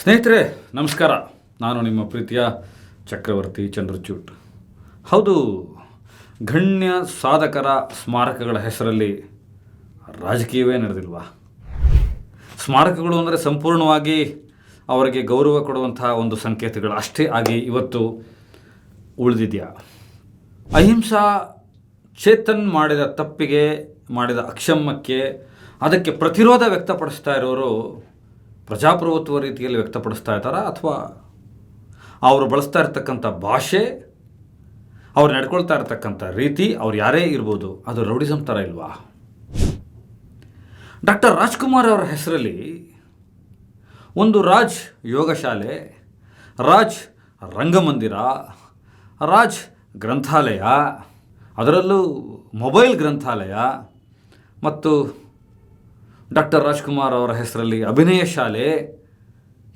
ಸ್ನೇಹಿತರೆ ನಮಸ್ಕಾರ. ನಾನು ನಿಮ್ಮ ಪ್ರೀತಿಯ ಚಕ್ರವರ್ತಿ ಚಂದ್ರಚೂಟ್. ಹೌದು, ಗಣ್ಯ ಸಾಧಕರ ಸ್ಮಾರಕಗಳ ಹೆಸರಲ್ಲಿ ರಾಜಕೀಯವೇ ನಡೆದಿಲ್ವಾ? ಸ್ಮಾರಕಗಳು ಅಂದರೆ ಸಂಪೂರ್ಣವಾಗಿ ಅವರಿಗೆ ಗೌರವ ಕೊಡುವಂತಹ ಒಂದು ಸಂಕೇತಗಳು ಅಷ್ಟೇ ಆಗಿ ಇವತ್ತು ಉಳಿದಿದೆಯಾ? ಅಹಿಂಸಾ ಚೇತನ್ ಮಾಡಿದ ತಪ್ಪಿಗೆ, ಮಾಡಿದ ಅಕ್ಷಮ್ಯಕ್ಕೆ ಅದಕ್ಕೆ ಪ್ರತಿರೋಧ ವ್ಯಕ್ತಪಡಿಸ್ತಾ ಇರೋರು ಪ್ರಜಾಪ್ರಭುತ್ವ ರೀತಿಯಲ್ಲಿ ವ್ಯಕ್ತಪಡಿಸ್ತಾ ಇದ್ದಾರಾ, ಅಥವಾ ಅವರು ಬಳಸ್ತಾ ಇರ್ತಕ್ಕಂಥ ಭಾಷೆ, ಅವ್ರು ನಡ್ಕೊಳ್ತಾ ಇರ್ತಕ್ಕಂಥ ರೀತಿ, ಅವ್ರು ಯಾರೇ ಇರ್ಬೋದು, ಅದು ರೌಡಿಸಮ್ ಥರ ಇಲ್ವಾ? ಡಾಕ್ಟರ್ ರಾಜ್ಕುಮಾರ್ ಅವರ ಹೆಸರಲ್ಲಿ ಒಂದು ರಾಜ್ ಯೋಗಶಾಲೆ, ರಾಜ್ ರಂಗಮಂದಿರ, ರಾಜ್ ಗ್ರಂಥಾಲಯ, ಅದರಲ್ಲೂ ಮೊಬೈಲ್ ಗ್ರಂಥಾಲಯ ಮತ್ತು ಡಾಕ್ಟರ್ ರಾಜ್ಕುಮಾರ್ ಅವರ ಹೆಸರಲ್ಲಿ ಅಭಿನಯ ಶಾಲೆ,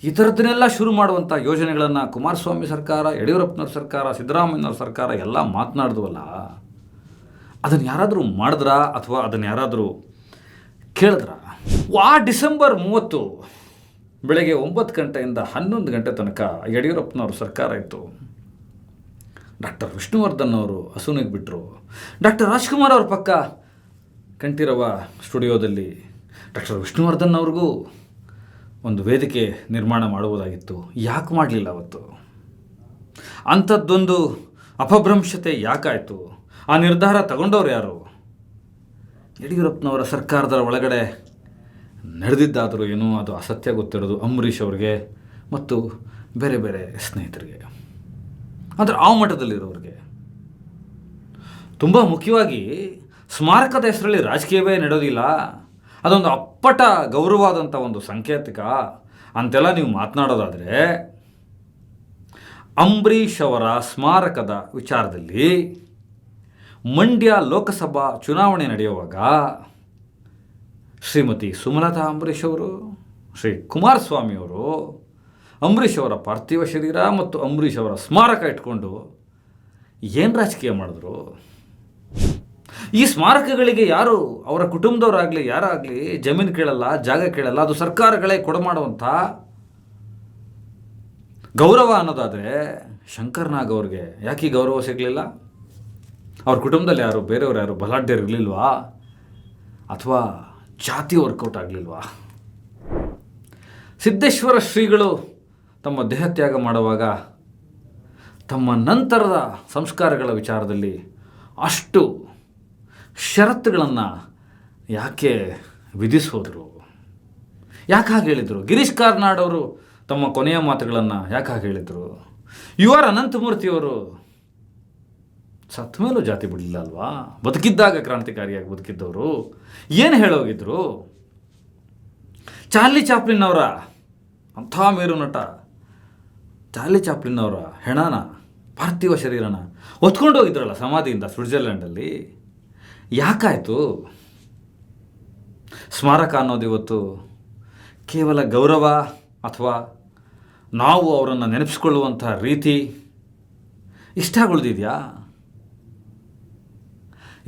ಈ ಥರದ್ದನ್ನೆಲ್ಲ ಶುರು ಮಾಡುವಂಥ ಯೋಜನೆಗಳನ್ನು ಕುಮಾರಸ್ವಾಮಿ ಸರ್ಕಾರ, ಯಡಿಯೂರಪ್ಪನವ್ರ ಸರ್ಕಾರ, ಸಿದ್ದರಾಮಯ್ಯನವ್ರ ಸರ್ಕಾರ ಎಲ್ಲ ಮಾತನಾಡಿದ್ವಲ್ಲ, ಅದನ್ನು ಯಾರಾದರೂ ಮಾಡಿದ್ರಾ ಅಥವಾ ಅದನ್ನು ಯಾರಾದರೂ ಕೇಳಿದ್ರಾ? ಡಿಸೆಂಬರ್ 30 ಬೆಳಗ್ಗೆ 9 ಗಂಟೆಯಿಂದ 11 ಗಂಟೆ ತನಕ ಯಡಿಯೂರಪ್ಪನವ್ರ ಸರ್ಕಾರ ಇತ್ತು. ಡಾಕ್ಟರ್ ವಿಷ್ಣುವರ್ಧನ್ ಅವರು ಅಸುನಿಗೆ ಬಿಟ್ಟರು. ಡಾಕ್ಟರ್ ರಾಜ್ಕುಮಾರ್ ಅವ್ರ ಪಕ್ಕ ಕಂಠೀರವ ಸ್ಟುಡಿಯೋದಲ್ಲಿ ಡಾಕ್ಟರ್ ವಿಷ್ಣುವರ್ಧನ್ ಅವ್ರಿಗೂ ಒಂದು ವೇದಿಕೆ ನಿರ್ಮಾಣ ಮಾಡುವುದಾಗಿತ್ತು. ಯಾಕೆ ಮಾಡಲಿಲ್ಲ ಅವತ್ತು? ಅಂಥದ್ದೊಂದು ಅಪಭ್ರಂಶತೆ ಯಾಕಾಯಿತು? ಆ ನಿರ್ಧಾರ ತಗೊಂಡವ್ರು ಯಾರು? ಯಡಿಯೂರಪ್ಪನವರ ಸರ್ಕಾರದ ಒಳಗಡೆ ನಡೆದಿದ್ದಾದರೂ ಏನೋ ಅದು ಅಸತ್ಯ ಗೊತ್ತಿರೋದು ಅಂಬರೀಷ್ ಅವ್ರಿಗೆ ಮತ್ತು ಬೇರೆ ಬೇರೆ ಸ್ನೇಹಿತರಿಗೆ, ಅಂದರೆ ಆ ಮಟ್ಟದಲ್ಲಿರೋರಿಗೆ. ತುಂಬ ಮುಖ್ಯವಾಗಿ ಸ್ಮಾರಕದ ಹೆಸರಲ್ಲಿ ರಾಜಕೀಯವೇ ನಡೆಯೋದಿಲ್ಲ, ಅದೊಂದು ಅಪ್ಪಟ ಗೌರವವಾದಂಥ ಒಂದು ಸಂಕೇತಿಕ ಅಂತೆಲ್ಲ ನೀವು ಮಾತನಾಡೋದಾದರೆ, ಅಂಬರೀಷ್ ಅವರ ಸ್ಮಾರಕದ ವಿಚಾರದಲ್ಲಿ ಮಂಡ್ಯ ಲೋಕಸಭಾ ಚುನಾವಣೆ ನಡೆಯುವಾಗ ಶ್ರೀಮತಿ ಸುಮಲತಾ ಅಂಬರೀಷ್ ಅವರು, ಶ್ರೀ ಕುಮಾರಸ್ವಾಮಿ ಅವರು ಅಂಬರೀಷ್ ಅವರ ಪಾರ್ಥಿವ ಶರೀರ ಮತ್ತು ಅಂಬರೀಷ್ ಅವರ ಸ್ಮಾರಕ ಇಟ್ಕೊಂಡು ಏನು ರಾಜಕೀಯ ಮಾಡಿದ್ರು? ಈ ಸ್ಮಾರಕಗಳಿಗೆ ಯಾರು, ಅವರ ಕುಟುಂಬದವರಾಗಲಿ ಯಾರಾಗಲಿ ಜಮೀನು ಕೇಳಲ್ಲ, ಜಾಗ ಕೇಳಲ್ಲ, ಅದು ಸರ್ಕಾರಗಳೇ ಕೊಡಮಾಡುವಂಥ ಗೌರವ ಅನ್ನೋದಾದರೆ ಶಂಕರ್ನಾಗ್ ಅವ್ರಿಗೆ ಯಾಕೆ ಗೌರವ ಸಿಗಲಿಲ್ಲ? ಅವ್ರ ಕುಟುಂಬದಲ್ಲಿ ಯಾರು, ಬೇರೆಯವ್ರು ಯಾರು ಬಲಾಢ್ಯರು ಇರಲಿಲ್ವಾ? ಅಥವಾ ಜಾತಿ ವರ್ಕೌಟ್ ಆಗಲಿಲ್ವಾ? ಸಿದ್ದೇಶ್ವರ ಶ್ರೀಗಳು ತಮ್ಮ ದೇಹತ್ಯಾಗ ಮಾಡುವಾಗ ತಮ್ಮ ನಂತರದ ಸಂಸ್ಕಾರಗಳ ವಿಚಾರದಲ್ಲಿ ಅಷ್ಟು ಷರತ್ತುಗಳನ್ನು ಯಾಕೆ ವಿಧಿಸೋದ್ರು? ಯಾಕೆ ಹಾಗೆ ಹೇಳಿದರು? ಗಿರೀಶ್ ಕಾರ್ನಾಡ್ ಅವರು ತಮ್ಮ ಕೊನೆಯ ಮಾತುಗಳನ್ನು ಯಾಕೆ ಹಾಗೆ ಹೇಳಿದರು? ಯು ಆರ್ ಅನಂತಮೂರ್ತಿಯವರು ಸತ್ತ ಮೇಲೂ ಜಾತಿ ಬಿಡಲಿಲ್ಲ ಅಲ್ವಾ? ಬದುಕಿದ್ದಾಗ ಕ್ರಾಂತಿಕಾರಿಯಾಗಿ ಬದುಕಿದ್ದವರು ಏನು ಹೇಳೋಗಿದ್ರು? ಚಾರ್ಲಿ ಚಾಪ್ಲಿನ್ ಅವರ ಅಂಥ ಮೇರು ನಟ ಚಾರ್ಲಿ ಚಾಪ್ಲಿನ್ ಅವರ ಹೆಣನ, ಪಾರ್ಥಿವ ಶರೀರನ ಹೊತ್ಕೊಂಡು ಹೋಗಿದ್ರಲ್ಲ ಸಮಾಧಿಯಿಂದ ಸ್ವಿಟ್ಜರ್ಲ್ಯಾಂಡಲ್ಲಿ, ಯಾಕಾಯಿತು? ಸ್ಮಾರಕ ಅನ್ನೋದು ಇವತ್ತು ಕೇವಲ ಗೌರವ ಅಥವಾ ನಾವು ಅವರನ್ನು ನೆನಪಿಸ್ಕೊಳ್ಳುವಂಥ ರೀತಿ ಇಷ್ಟಾಗಿ ಉಳಿದಿದೆಯಾ?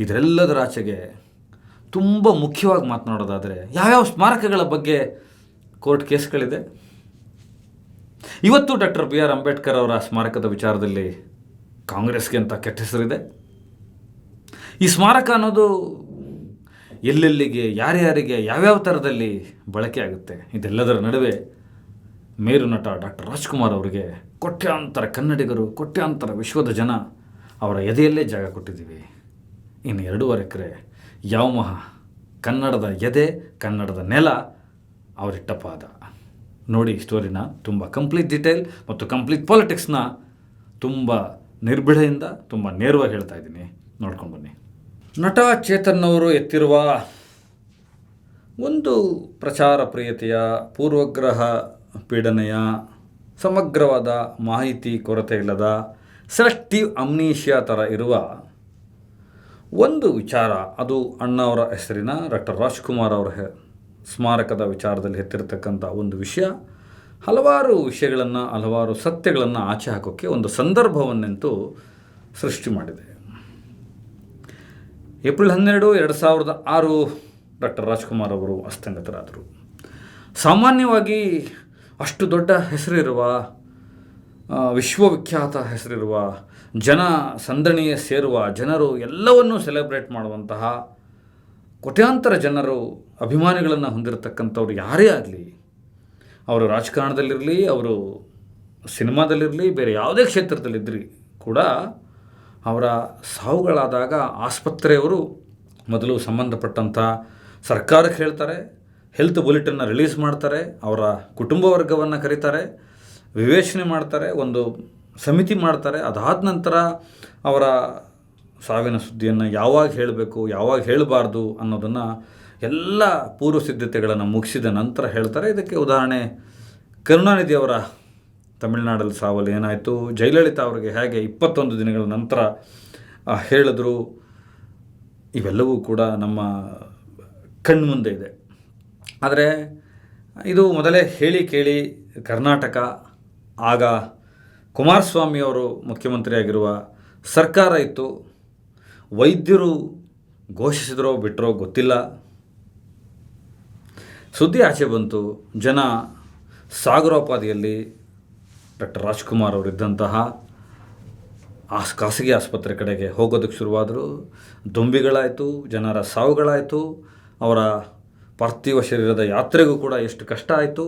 ಇದರೆಲ್ಲದರ ಆಚೆಗೆ ತುಂಬ ಮುಖ್ಯವಾಗಿ ಮಾತನಾಡೋದಾದರೆ ಯಾವ್ಯಾವ ಸ್ಮಾರಕಗಳ ಬಗ್ಗೆ ಕೋರ್ಟ್ ಕೇಸ್ಗಳಿದೆ? ಇವತ್ತು ಡಾಕ್ಟರ್ BR ಅಂಬೇಡ್ಕರ್ ಅವರ ಸ್ಮಾರಕದ ವಿಚಾರದಲ್ಲಿ ಕಾಂಗ್ರೆಸ್ಗೆ ಅಂತ ಕೆಟ್ಟ ಹೆಸರಿದೆ. ಈ ಸ್ಮಾರಕ ಅನ್ನೋದು ಎಲ್ಲೆಲ್ಲಿಗೆ, ಯಾರ್ಯಾರಿಗೆ, ಯಾವ್ಯಾವ ಥರದಲ್ಲಿ ಬಳಕೆ ಆಗುತ್ತೆ? ಇದೆಲ್ಲದರ ನಡುವೆ ಮೇರು ನಟ ಡಾಕ್ಟರ್ ರಾಜ್ಕುಮಾರ್ ಅವರಿಗೆ ಕೋಟ್ಯಾಂತರ ಕನ್ನಡಿಗರು, ಕೋಟ್ಯಾಂತರ ವಿಶ್ವದ ಜನ ಅವರ ಎದೆಯಲ್ಲೇ ಜಾಗ ಕೊಟ್ಟಿದ್ದೀವಿ. ಇನ್ನು 2.5 ಎಕರೆ ಯಾವಮಹ ಕನ್ನಡದ ಎದೆ, ಕನ್ನಡದ ನೆಲ, ಅವರಿಟ್ಟ ಪಾದ. ನೋಡಿ ಸ್ಟೋರಿನ ತುಂಬ ಕಂಪ್ಲೀಟ್ ಡೀಟೇಲ್ ಮತ್ತು ಕಂಪ್ಲೀಟ್ ಪಾಲಿಟಿಕ್ಸ್ನ ತುಂಬ ನಿರ್ಭಿಡೆಯಿಂದ ತುಂಬ ನೇರವಾಗಿ ಹೇಳ್ತಾ ಇದ್ದೀನಿ, ನೋಡ್ಕೊಂಡು ಬನ್ನಿ. ನಟ ಚೇತನ್ ಅವರು ಎತ್ತಿರುವ ಒಂದು ಪ್ರಚಾರ ಪ್ರಿಯತೆಯ, ಪೂರ್ವಗ್ರಹ ಪೀಡನೆಯ, ಸಮಗ್ರವಾದ ಮಾಹಿತಿ ಕೊರತೆ ಇಲ್ಲದ, ಸೆಲೆಕ್ಟಿವ್ ಅಮ್ನೀಷಿಯಾ ಥರ ಇರುವ ಒಂದು ವಿಚಾರ, ಅದು ಅಣ್ಣವರ ಹೆಸರಿನ ಡಾಕ್ಟರ್ ರಾಜ್ಕುಮಾರ್ ಅವರ ಸ್ಮಾರಕದ ವಿಚಾರದಲ್ಲಿ ಎತ್ತಿರತಕ್ಕಂಥ ಒಂದು ವಿಷಯ ಹಲವಾರು ವಿಷಯಗಳನ್ನು, ಹಲವಾರು ಸತ್ಯಗಳನ್ನು ಆಚೆ ಹಾಕೋಕ್ಕೆ ಒಂದು ಸಂದರ್ಭವನ್ನೆಂತೂ ಸೃಷ್ಟಿ ಮಾಡಿದೆ. ಏಪ್ರಿಲ್ 12, 2006 ಡಾಕ್ಟರ್ ರಾಜ್ಕುಮಾರ್ ಅವರು ಅಸ್ತಂಗತರಾದರು. ಸಾಮಾನ್ಯವಾಗಿ ಅಷ್ಟು ದೊಡ್ಡ ಹೆಸರಿರುವ, ವಿಶ್ವವಿಖ್ಯಾತ ಹೆಸರಿರುವ, ಜನ ಸಂದಣಿಯೇ ಸೇರುವ, ಜನರು ಎಲ್ಲವನ್ನೂ ಸೆಲೆಬ್ರೇಟ್ ಮಾಡುವಂತಹ ಕೋಟ್ಯಾಂತರ ಜನರು ಅಭಿಮಾನಿಗಳನ್ನು ಹೊಂದಿರತಕ್ಕಂಥವ್ರು ಯಾರೇ ಆಗಲಿ, ಅವರು ರಾಜಕಾರಣದಲ್ಲಿರಲಿ, ಅವರು ಸಿನಿಮಾದಲ್ಲಿರಲಿ, ಬೇರೆ ಯಾವುದೇ ಕ್ಷೇತ್ರದಲ್ಲಿದ್ದರೂ ಕೂಡ ಅವರ ಸಾವುಗಳಾದಾಗ ಆಸ್ಪತ್ರೆಯವರು ಮೊದಲು ಸಂಬಂಧಪಟ್ಟಂಥ ಸರ್ಕಾರಕ್ಕೆ ಹೇಳ್ತಾರೆ, ಹೆಲ್ತ್ ಬುಲೆಟಿನ್ನ ರಿಲೀಸ್ ಮಾಡ್ತಾರೆ, ಅವರ ಕುಟುಂಬ ವರ್ಗವನ್ನು ಕರೀತಾರೆ, ವಿವೇಚನೆ ಮಾಡ್ತಾರೆ, ಒಂದು ಸಮಿತಿ ಮಾಡ್ತಾರೆ. ಅದಾದ ನಂತರ ಅವರ ಸಾವಿನ ಸುದ್ದಿಯನ್ನು ಯಾವಾಗ ಹೇಳಬೇಕು, ಯಾವಾಗ ಹೇಳಬಾರ್ದು ಅನ್ನೋದನ್ನು ಎಲ್ಲ ಪೂರ್ವ ಸಿದ್ಧತೆಗಳನ್ನು ಮುಗಿಸಿದ ನಂತರ ಹೇಳ್ತಾರೆ. ಇದಕ್ಕೆ ಉದಾಹರಣೆ ಕರುಣಾನಿಧಿ ಅವರ ತಮಿಳುನಾಡಲ್ಲಿ ಸಾವಲ್ಲಿ ಏನಾಯಿತು, ಜಯಲಲಿತಾ ಅವರಿಗೆ ಹೇಗೆ 21 ದಿನಗಳ ನಂತರ ಹೇಳಿದ್ರು, ಇವೆಲ್ಲವೂ ಕೂಡ ನಮ್ಮ ಕಣ್ಮುಂದೆ ಇದೆ. ಆದರೆ ಇದು ಮೊದಲೇ ಹೇಳಿ ಕೇಳಿ ಕರ್ನಾಟಕ, ಆಗ ಕುಮಾರಸ್ವಾಮಿಯವರು ಮುಖ್ಯಮಂತ್ರಿಯಾಗಿರುವ ಸರ್ಕಾರ ಇತ್ತು. ವೈದ್ಯರು ಘೋಷಿಸಿದ್ರೋ ಬಿಟ್ಟರೋ ಗೊತ್ತಿಲ್ಲ, ಸುದ್ದಿ ಆಚೆ ಬಂತು. ಜನ ಸಾಗರೋಪಾದಿಯಲ್ಲಿ ಡಾಕ್ಟರ್ ರಾಜ್ಕುಮಾರ್ ಅವರಿದ್ದಂತಹ ಖಾಸಗಿ ಆಸ್ಪತ್ರೆ ಕಡೆಗೆ ಹೋಗೋದಕ್ಕೆ ಶುರುವಾದರು. ದೊಂಬಿಗಳಾಯಿತು, ಜನರ ಸಾವುಗಳಾಯಿತು, ಅವರ ಪಾರ್ಥಿವ ಶರೀರದ ಯಾತ್ರೆಗೂ ಕೂಡ ಎಷ್ಟು ಕಷ್ಟ ಆಯಿತು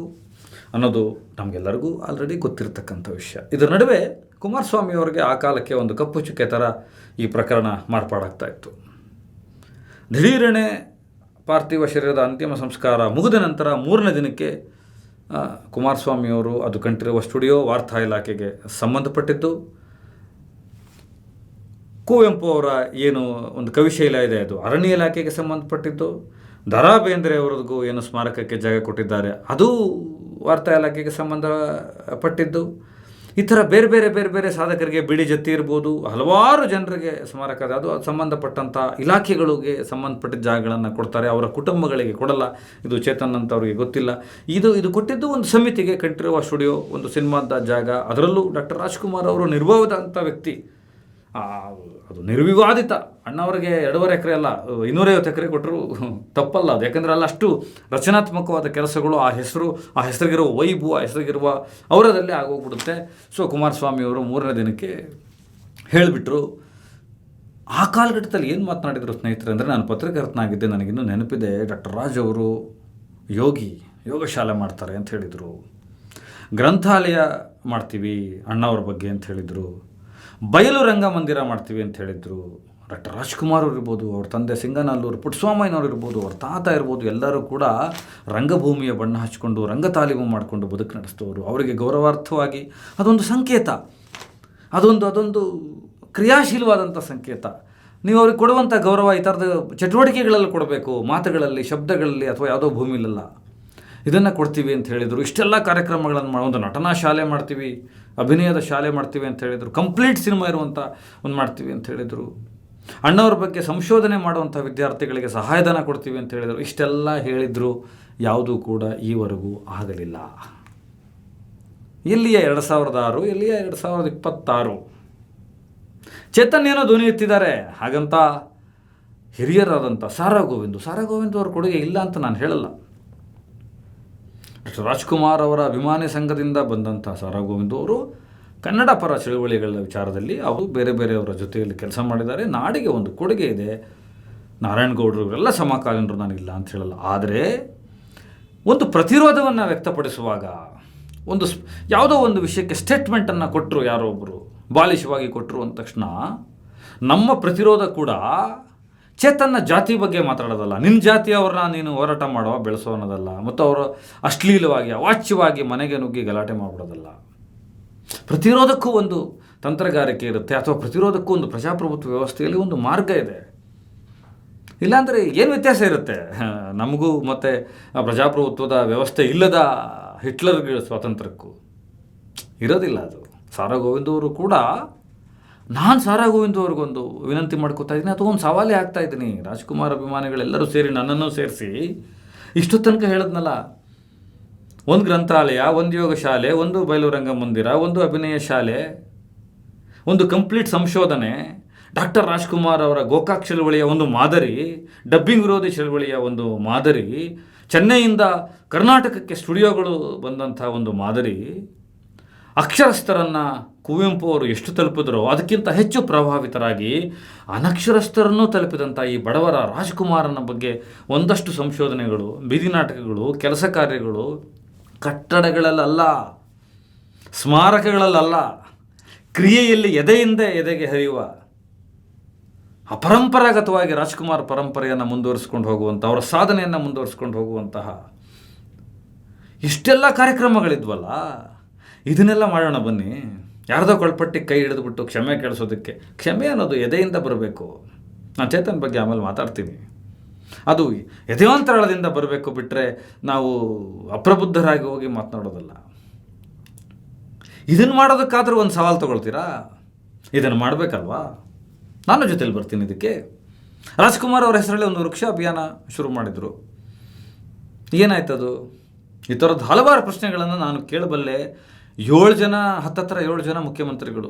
ಅನ್ನೋದು ನಮಗೆಲ್ಲರಿಗೂ ಆಲ್ರೆಡಿ ಗೊತ್ತಿರತಕ್ಕಂಥ ವಿಷಯ. ಇದರ ನಡುವೆ ಕುಮಾರಸ್ವಾಮಿ ಅವರಿಗೆ ಆ ಕಾಲಕ್ಕೆ ಒಂದು ಕಪ್ಪು ಚುಕ್ಕೆ ಥರ ಈ ಪ್ರಕರಣ ಮಾರ್ಪಾಡಾಗ್ತಾ ಇತ್ತು. ದಿಢೀರನೆ ಪಾರ್ಥಿವ ಶರೀರದ ಅಂತಿಮ ಸಂಸ್ಕಾರ ಮುಗಿದ ನಂತರ 3ನೇ ದಿನಕ್ಕೆ ಕುಮಾರಸ್ವಾಮಿಯವರು ಅದು ಕಂಠಿರುವ ಸ್ಟುಡಿಯೋ ವಾರ್ತಾ ಇಲಾಖೆಗೆ ಸಂಬಂಧಪಟ್ಟಿದ್ದು. ಕುವೆಂಪು ಅವರ ಏನು ಒಂದು ಕವಿಶೈಲ ಇದೆ ಅದು ಅರಣ್ಯ ಇಲಾಖೆಗೆ ಸಂಬಂಧಪಟ್ಟಿದ್ದು. ದ.ರಾ. ಬೇಂದ್ರೆ ಅವರಿಗೂ ಏನು ಸ್ಮಾರಕಕ್ಕೆ ಜಾಗ ಕೊಟ್ಟಿದ್ದಾರೆ ಅದು ವಾರ್ತಾ ಇಲಾಖೆಗೆ ಸಂಬಂಧಪಟ್ಟಿದ್ದು. ಈ ಥರ ಬೇರೆ ಬೇರೆ ಸಾಧಕರಿಗೆ ಬಿಳಿ ಜತ್ತಿ ಇರ್ಬೋದು, ಹಲವಾರು ಜನರಿಗೆ ಸ್ಮಾರಕ ಅದು ಸಂಬಂಧಪಟ್ಟಂಥ ಇಲಾಖೆಗಳಿಗೆ ಸಂಬಂಧಪಟ್ಟಿದ್ದ ಜಾಗಗಳನ್ನು ಕೊಡ್ತಾರೆ, ಅವರ ಕುಟುಂಬಗಳಿಗೆ ಕೊಡಲ್ಲ. ಇದು ಚೇತನ್ ಅಂತವ್ರಿಗೆ ಗೊತ್ತಿಲ್ಲ. ಇದು ಕೊಟ್ಟಿದ್ದು ಒಂದು ಸಮಿತಿಗೆ, ಕಂಠಿರುವ ಸ್ಟುಡಿಯೋ, ಒಂದು ಸಿನಿಮಾದ ಜಾಗ. ಅದರಲ್ಲೂ ಡಾಕ್ಟರ್ ರಾಜ್ಕುಮಾರ್ ಅವರು ನಿರ್ಭಾವದಂಥ ವ್ಯಕ್ತಿ, ಅದು ನಿರ್ವಿವಾದಿತ. ಅಣ್ಣವರಿಗೆ 2.5 ಎಕರೆ ಅಲ್ಲ 250 ಎಕರೆ ಕೊಟ್ಟರು ತಪ್ಪಲ್ಲ ಅದು. ಯಾಕಂದರೆ ಅಲ್ಲಷ್ಟು ರಚನಾತ್ಮಕವಾದ ಕೆಲಸಗಳು, ಆ ಹೆಸರಿಗಿರುವ ವೈಭವ, ಆ ಹೆಸರಿಗಿರುವ ಅವರದಲ್ಲೇ ಆಗೋಗ್ಬಿಡುತ್ತೆ. ಸೊ ಕುಮಾರಸ್ವಾಮಿಯವರು 3ನೇ ದಿನಕ್ಕೆ ಹೇಳಿಬಿಟ್ರು. ಆ ಕಾಲಘಟ್ಟದಲ್ಲಿ ಏನು ಮಾತನಾಡಿದರು ಸ್ನೇಹಿತರೆ ಅಂದರೆ, ನಾನು ಪತ್ರಕರ್ತನಾಗಿದ್ದೆ, ನನಗಿನ್ನೂ ನೆನಪಿದೆ. ಡಾಕ್ಟರ್ ರಾಜ್ ಅವರು ಯೋಗ ಶಾಲೆ ಮಾಡ್ತಾರೆ ಅಂತ ಹೇಳಿದರು, ಗ್ರಂಥಾಲಯ ಮಾಡ್ತೀವಿ ಅಣ್ಣವ್ರ ಬಗ್ಗೆ ಅಂತ ಹೇಳಿದರು, ಬಯಲು ರಂಗಮಂದಿರ ಮಾಡ್ತೀವಿ ಅಂತ ಹೇಳಿದರು. ಡಾಕ್ಟರ್ ರಾಜ್ಕುಮಾರ್ ಅವರು ಇರ್ಬೋದು, ಅವ್ರ ತಂದೆ ಸಿಂಗನಲ್ಲೂರು ಪುಟ್ಟಸ್ವಾಮಯ್ಯನವರು ಇರ್ಬೋದು, ಅವ್ರ ತಾತ ಇರ್ಬೋದು, ಎಲ್ಲರೂ ಕೂಡ ರಂಗಭೂಮಿಯ ಬಣ್ಣ ಹಚ್ಕೊಂಡು ರಂಗ ತಾಲೀಮು ಮಾಡಿಕೊಂಡು ಬದುಕು ನಡೆಸಿದವರು. ಅವರಿಗೆ ಗೌರವಾರ್ಥವಾಗಿ ಅದೊಂದು ಸಂಕೇತ, ಅದೊಂದು ಕ್ರಿಯಾಶೀಲವಾದಂಥ ಸಂಕೇತ. ನೀವು ಅವ್ರಿಗೆ ಕೊಡುವಂಥ ಗೌರವ ಈ ಥರದ ಚಟುವಟಿಕೆಗಳಲ್ಲಿ ಕೊಡಬೇಕು, ಮಾತುಗಳಲ್ಲಿ, ಶಬ್ದಗಳಲ್ಲಿ ಅಥವಾ ಯಾವುದೋ ಭೂಮಿಲಲ್ಲ. ಇದನ್ನು ಕೊಡ್ತೀವಿ ಅಂತ ಹೇಳಿದರು. ಇಷ್ಟೆಲ್ಲ ಕಾರ್ಯಕ್ರಮಗಳನ್ನು ಒಂದು ನಟನಾ ಶಾಲೆ ಮಾಡ್ತೀವಿ, ಅಭಿನಯದ ಶಾಲೆ ಮಾಡ್ತೀವಿ ಅಂತ ಹೇಳಿದರು, ಕಂಪ್ಲೀಟ್ ಸಿನಿಮಾ ಇರುವಂಥ ಒಂದು ಮಾಡ್ತೀವಿ ಅಂತ ಹೇಳಿದರು. ಅಣ್ಣವ್ರ ಬಗ್ಗೆ ಸಂಶೋಧನೆ ಮಾಡುವಂಥ ವಿದ್ಯಾರ್ಥಿಗಳಿಗೆ ಸಹಾಯಧನ ಕೊಡ್ತೀವಿ ಅಂತ ಹೇಳಿದರು. ಇಷ್ಟೆಲ್ಲ ಹೇಳಿದರು, ಯಾವುದೂ ಕೂಡ ಈವರೆಗೂ ಆಗಲಿಲ್ಲ. ಎಲ್ಲಿಯ 2006, ಎಲ್ಲಿಯ 2026? ಚೇತನ್ ಏನೋ ಧ್ವನಿ ಎತ್ತಿದ್ದಾರೆ. ಹಾಗಂತ ಹಿರಿಯರಾದಂಥ ಸಾರಾ ಗೋವಿಂದ್ ಅವರ ಕೊಡುಗೆ ಇಲ್ಲ ಅಂತ ನಾನು ಹೇಳಲ್ಲ. ಡಾಕ್ಟರ್ ರಾಜ್ಕುಮಾರ್ ಅವರ ಅಭಿಮಾನಿ ಸಂಘದಿಂದ ಬಂದಂಥ ಸಾರಾ ಗೋವಿಂದ್ ಅವರು ಕನ್ನಡ ಪರ ಚಳುವಳಿಗಳ ವಿಚಾರದಲ್ಲಿ ಅವರು ಬೇರೆಯವರ ಜೊತೆಯಲ್ಲಿ ಕೆಲಸ ಮಾಡಿದ್ದಾರೆ. ನಾಡಿಗೆ ಒಂದು ಕೊಡುಗೆ ಇದೆ. ನಾರಾಯಣಗೌಡರು ಇವರೆಲ್ಲ ಸಮಕಾಲೀನರು, ನಾನಿಲ್ಲ ಅಂತ ಹೇಳಲ್ಲ. ಆದರೆ ಒಂದು ಪ್ರತಿರೋಧವನ್ನು ವ್ಯಕ್ತಪಡಿಸುವಾಗ, ಯಾವುದೋ ಒಂದು ವಿಷಯಕ್ಕೆ ಸ್ಟೇಟ್ಮೆಂಟನ್ನು ಕೊಟ್ಟರು, ಯಾರೋ ಒಬ್ಬರು ಬಾಲಿಶವಾಗಿ ಕೊಟ್ಟರು ಅಂದ ತಕ್ಷಣ ನಮ್ಮ ಪ್ರತಿರೋಧ ಕೂಡ ಚೇತನ್ನ ಜಾತಿ ಬಗ್ಗೆ ಮಾತಾಡೋದಲ್ಲ, ನಿನ್ನ ಜಾತಿಯವ್ರನ್ನ ನೀನು ಹೋರಾಟ ಮಾಡುವ ಬೆಳೆಸೋ ಅನ್ನೋದಲ್ಲ, ಮತ್ತು ಅವರು ಅಶ್ಲೀಲವಾಗಿ ಅವಾಚ್ಯವಾಗಿ ಮನೆಗೆ ನುಗ್ಗಿ ಗಲಾಟೆ ಮಾಡಿಬಿಡೋದಲ್ಲ. ಪ್ರತಿರೋಧಕ್ಕೂ ಒಂದು ತಂತ್ರಗಾರಿಕೆ ಇರುತ್ತೆ, ಅಥವಾ ಪ್ರತಿರೋಧಕ್ಕೂ ಒಂದು ಪ್ರಜಾಪ್ರಭುತ್ವ ವ್ಯವಸ್ಥೆಯಲ್ಲಿ ಒಂದು ಮಾರ್ಗ ಇದೆ. ಇಲ್ಲಾಂದರೆ ಏನು ವ್ಯತ್ಯಾಸ ಇರುತ್ತೆ ನಮಗೂ ಮತ್ತು ಪ್ರಜಾಪ್ರಭುತ್ವದ ವ್ಯವಸ್ಥೆ ಇಲ್ಲದ ಹಿಟ್ಲರ್ಗಳ ಸ್ವಾತಂತ್ರ್ಯಕ್ಕೂ? ಇರೋದಿಲ್ಲ ಅದು. ಸಾರಾ ಗೋವಿಂದ್ ಅವರು ಕೂಡ, ನಾನು ಸಾರಾ ಗೋವಿಂದ್ ಅವ್ರಿಗೊಂದು ವಿನಂತಿ ಮಾಡ್ಕೋತಾ ಇದ್ದೀನಿ, ಅಥವಾ ಒಂದು ಸವಾಲೇ ಆಗ್ತಾ ಇದ್ದೀನಿ. ರಾಜ್ಕುಮಾರ್ ಅಭಿಮಾನಿಗಳೆಲ್ಲರೂ ಸೇರಿ ನನ್ನನ್ನು ಸೇರಿಸಿ ಇಷ್ಟು ತನಕ ಹೇಳಿದ್ನಲ್ಲ, ಒಂದು ಗ್ರಂಥಾಲಯ, ಒಂದು ಯೋಗ ಶಾಲೆ, ಒಂದು ಬಯಲು ರಂಗಮಂದಿರ, ಒಂದು ಅಭಿನಯ ಶಾಲೆ, ಒಂದು ಕಂಪ್ಲೀಟ್ ಸಂಶೋಧನೆ, ಡಾಕ್ಟರ್ ರಾಜ್ಕುಮಾರ್ ಅವರ ಗೋಕಾಕ್ ಚಳವಳಿಯ ಒಂದು ಮಾದರಿ, ಡಬ್ಬಿಂಗ್ ವಿರೋಧಿ ಚಳವಳಿಯ ಒಂದು ಮಾದರಿ, ಚೆನ್ನೈಯಿಂದ ಕರ್ನಾಟಕಕ್ಕೆ ಸ್ಟುಡಿಯೋಗಳು ಬಂದಂಥ ಒಂದು ಮಾದರಿ ಅಕ್ಷರಸ್ಥರನ್ನು ಕುವೆಂಪು ಅವರು ಎಷ್ಟು ತಲುಪಿದ್ರೋ ಅದಕ್ಕಿಂತ ಹೆಚ್ಚು ಪ್ರಭಾವಿತರಾಗಿ ಅನಕ್ಷರಸ್ಥರನ್ನು ತಲುಪಿದಂಥ ಈ ಬಡವರ ರಾಜ್ಕುಮಾರನ ಬಗ್ಗೆ ಒಂದಷ್ಟು ಸಂಶೋಧನೆಗಳು, ಬೀದಿ ನಾಟಕಗಳು, ಕೆಲಸ ಕಾರ್ಯಗಳು ಕಟ್ಟಡಗಳಲ್ಲ, ಸ್ಮಾರಕಗಳಲ್ಲ, ಕ್ರಿಯೆಯಲ್ಲಿ ಎದೆಯಿಂದ ಎದೆಗೆ ಹರಿಯುವ ಅಪರಂಪರಾಗತವಾಗಿ ರಾಜ್ಕುಮಾರ್ ಪರಂಪರೆಯನ್ನು ಮುಂದುವರಿಸ್ಕೊಂಡು ಹೋಗುವಂಥ, ಅವರ ಸಾಧನೆಯನ್ನು ಮುಂದುವರಿಸ್ಕೊಂಡು ಹೋಗುವಂತಹ ಇಷ್ಟೆಲ್ಲ ಕಾರ್ಯಕ್ರಮಗಳಿದ್ವಲ್ಲ, ಇದನ್ನೆಲ್ಲ ಮಾಡೋಣ ಬನ್ನಿ. ಯಾರ್ದೋ ಕೊಳ್ಪಟ್ಟಿಗೆ ಕೈ ಹಿಡಿದುಬಿಟ್ಟು ಕ್ಷಮೆ ಕೇಳಿಸೋದಕ್ಕೆ, ಕ್ಷಮೆ ಅನ್ನೋದು ಎದೆಯಿಂದ ಬರಬೇಕು. ನಾನು ಚೇತನ್ ಬಗ್ಗೆ ಆಮೇಲೆ ಮಾತಾಡ್ತೀನಿ. ಅದು ಎದೆಯಂತರಾಳದಿಂದ ಬರಬೇಕು, ಬಿಟ್ಟರೆ ನಾವು ಅಪ್ರಬುದ್ಧರಾಗಿ ಹೋಗಿ ಮಾತನಾಡೋದಲ್ಲ. ಇದನ್ನು ಮಾಡೋದಕ್ಕಾದರೂ ಒಂದು ಸವಾಲು ತೊಗೊಳ್ತೀರಾ? ಇದನ್ನು ಮಾಡಬೇಕಲ್ವಾ? ನಾನು ಜೊತೆಲಿ ಬರ್ತೀನಿ ಇದಕ್ಕೆ. ರಾಜ್ಕುಮಾರ್ ಅವರ ಹೆಸರಲ್ಲಿ ಒಂದು ವೃಕ್ಷ ಅಭಿಯಾನ ಶುರು ಮಾಡಿದರು. ಏನಾಯ್ತದು? ಈ ಥರದ್ದು ಹಲವಾರು ಪ್ರಶ್ನೆಗಳನ್ನು ನಾನು ಕೇಳಬಲ್ಲೆ. 7 ಜನ ಮುಖ್ಯಮಂತ್ರಿಗಳು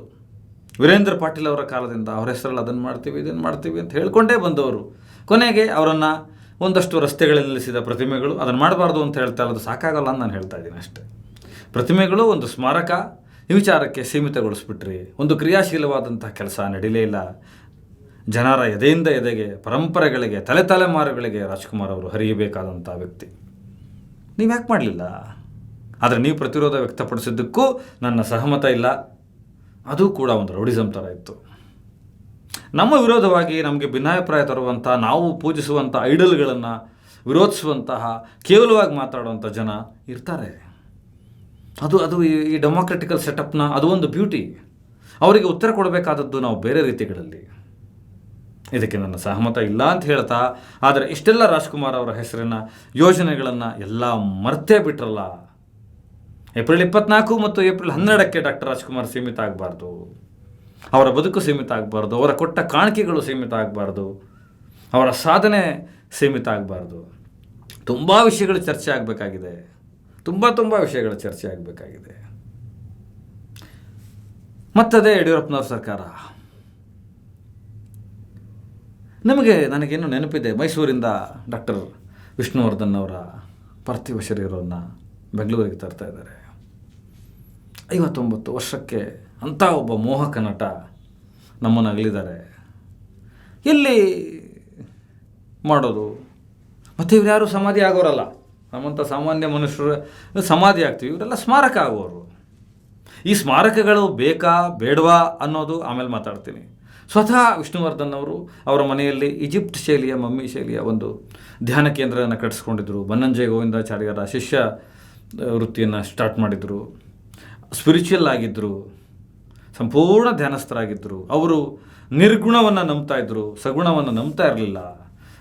ವೀರೇಂದ್ರ ಪಾಟೀಲ್ ಅವರ ಕಾಲದಿಂದ ಅವರ ಹೆಸರಲ್ಲಿ ಅದನ್ನು ಮಾಡ್ತೀವಿ ಇದನ್ನು ಮಾಡ್ತೀವಿ ಅಂತ ಹೇಳ್ಕೊಂಡೇ ಬಂದವರು. ಕೊನೆಗೆ ಅವರನ್ನು ಒಂದಷ್ಟು ರಸ್ತೆಗಳಲ್ಲಿ ನಿಲ್ಲಿಸಿದ ಪ್ರತಿಮೆಗಳು, ಅದನ್ನು ಮಾಡಬಾರ್ದು ಅಂತ ಹೇಳ್ತಾ ಇರೋದು ಸಾಕಾಗಲ್ಲ ಅಂತ ನಾನು ಹೇಳ್ತಾ ಇದ್ದೀನಿ ಅಷ್ಟೇ. ಪ್ರತಿಮೆಗಳು, ಒಂದು ಸ್ಮಾರಕ, ಈ ವಿಚಾರಕ್ಕೆ ಸೀಮಿತಗೊಳಿಸ್ಬಿಟ್ರಿ. ಒಂದು ಕ್ರಿಯಾಶೀಲವಾದಂಥ ಕೆಲಸ ನಡೀಲೇ ಇಲ್ಲ. ಜನರ ಎದೆಯಿಂದ ಎದೆಗೆ, ಪರಂಪರೆಗಳಿಗೆ, ತಲೆಮಾರುಗಳಿಗೆ ರಾಜ್ಕುಮಾರ್ ಅವರು ಹರಿಯಬೇಕಾದಂಥ ವ್ಯಕ್ತಿ. ನೀವು ಯಾಕೆ ಮಾಡಲಿಲ್ಲ? ಆದರೆ ನೀವು ಪ್ರತಿರೋಧ ವ್ಯಕ್ತಪಡಿಸಿದ್ದಕ್ಕೂ ನನ್ನ ಸಹಮತ ಇಲ್ಲ. ಅದು ಕೂಡ ಒಂದು ರೌಡಿಸಮ್ ಥರ ಇತ್ತು. ನಮ್ಮ ವಿರೋಧವಾಗಿ ನಮಗೆ ಭಿನ್ನಾಭಿಪ್ರಾಯ ತರುವಂಥ, ನಾವು ಪೂಜಿಸುವಂಥ ಐಡಲ್ಗಳನ್ನು ವಿರೋಧಿಸುವಂತಹ, ಕೇವಲವಾಗಿ ಮಾತಾಡುವಂಥ ಜನ ಇರ್ತಾರೆ. ಅದು ಈ ಡೆಮೋಕ್ರೆಟಿಕಲ್ ಸೆಟಪ್ನ ಅದು ಒಂದು ಬ್ಯೂಟಿ. ಅವರಿಗೆ ಉತ್ತರ ಕೊಡಬೇಕಾದದ್ದು ನಾವು ಬೇರೆ ರೀತಿಗಳಲ್ಲಿ. ಇದಕ್ಕೆ ನನ್ನ ಸಹಮತ ಇಲ್ಲ ಅಂತ ಹೇಳ್ತಾ, ಆದರೆ ಇಷ್ಟೆಲ್ಲ ರಾಜ್ಕುಮಾರ್ ಅವರ ಹೆಸರಿನ ಯೋಜನೆಗಳನ್ನು ಎಲ್ಲ ಮರ್ತೇ ಬಿಟ್ರಲ್ಲ. ಏಪ್ರಿಲ್ 24 ಮತ್ತು ಏಪ್ರಿಲ್ 12ಕ್ಕೆ ಡಾಕ್ಟರ್ ರಾಜ್ಕುಮಾರ್ ಸೀಮಿತ ಆಗಬಾರ್ದು, ಅವರ ಬದುಕು ಸೀಮಿತ ಆಗಬಾರ್ದು, ಅವರ ಕೊಟ್ಟ ಕಾಣಿಕೆಗಳು ಸೀಮಿತ ಆಗಬಾರ್ದು, ಅವರ ಸಾಧನೆ ಸೀಮಿತ ಆಗಬಾರ್ದು. ತುಂಬ ವಿಷಯಗಳು ಚರ್ಚೆ ಆಗಬೇಕಾಗಿದೆ. ತುಂಬ ವಿಷಯಗಳ ಚರ್ಚೆ ಆಗಬೇಕಾಗಿದೆ. ಮತ್ತದೇ ಯಡಿಯೂರಪ್ಪನವ್ರ ಸರ್ಕಾರ. ನನಗೇನು ನೆನಪಿದೆ, ಮೈಸೂರಿಂದ ಡಾಕ್ಟರ್ ವಿಷ್ಣುವರ್ಧನ್ ಅವರ ಪಾರ್ಥಿವ ಶರೀರವನ್ನು ಬೆಂಗಳೂರಿಗೆ ತರ್ತಾ ಇದ್ದಾರೆ. 59 ವರ್ಷಕ್ಕೆ ಅಂಥ ಒಬ್ಬ ಮೋಹಕ ನಟ ನಮ್ಮನ್ನು ಅಗಲಿದ್ದಾರೆ. ಎಲ್ಲಿ ಮಾಡೋದು? ಮತ್ತು ಇವ್ರು ಯಾರು ಸಮಾಧಿ ಆಗೋರಲ್ಲ. ನಮ್ಮಂಥ ಸಾಮಾನ್ಯ ಮನುಷ್ಯರು ಸಮಾಧಿ ಆಗ್ತೀವಿ, ಇವರೆಲ್ಲ ಸ್ಮಾರಕ ಆಗೋರು. ಈ ಸ್ಮಾರಕಗಳು ಬೇಕಾ ಬೇಡವಾ ಅನ್ನೋದು ಆಮೇಲೆ ಮಾತಾಡ್ತೀನಿ. ಸ್ವತಃ ವಿಷ್ಣುವರ್ಧನ್ ಅವರು ಅವರ ಮನೆಯಲ್ಲಿ ಈಜಿಪ್ಟ್ ಶೈಲಿಯ, ಮಮ್ಮಿ ಶೈಲಿಯ ಒಂದು ಧ್ಯಾನ ಕೇಂದ್ರವನ್ನು ಕಟ್ಟಿಸ್ಕೊಂಡಿದ್ದರು. ಬನ್ನಂಜೆ ಗೋವಿಂದಾಚಾರ್ಯರ ಶಿಷ್ಯ ವೃತ್ತಿಯನ್ನು ಸ್ಟಾರ್ಟ್ ಮಾಡಿದರು. ಸ್ಪಿರಿಚುವಲ್ ಆಗಿದ್ದರು, ಸಂಪೂರ್ಣ ಧ್ಯಾನಸ್ಥರಾಗಿದ್ದರು. ಅವರು ನಿರ್ಗುಣವನ್ನು ನಂಬ್ತಾ ಇದ್ದರು, ಸಗುಣವನ್ನು ನಂಬ್ತಾ ಇರಲಿಲ್ಲ.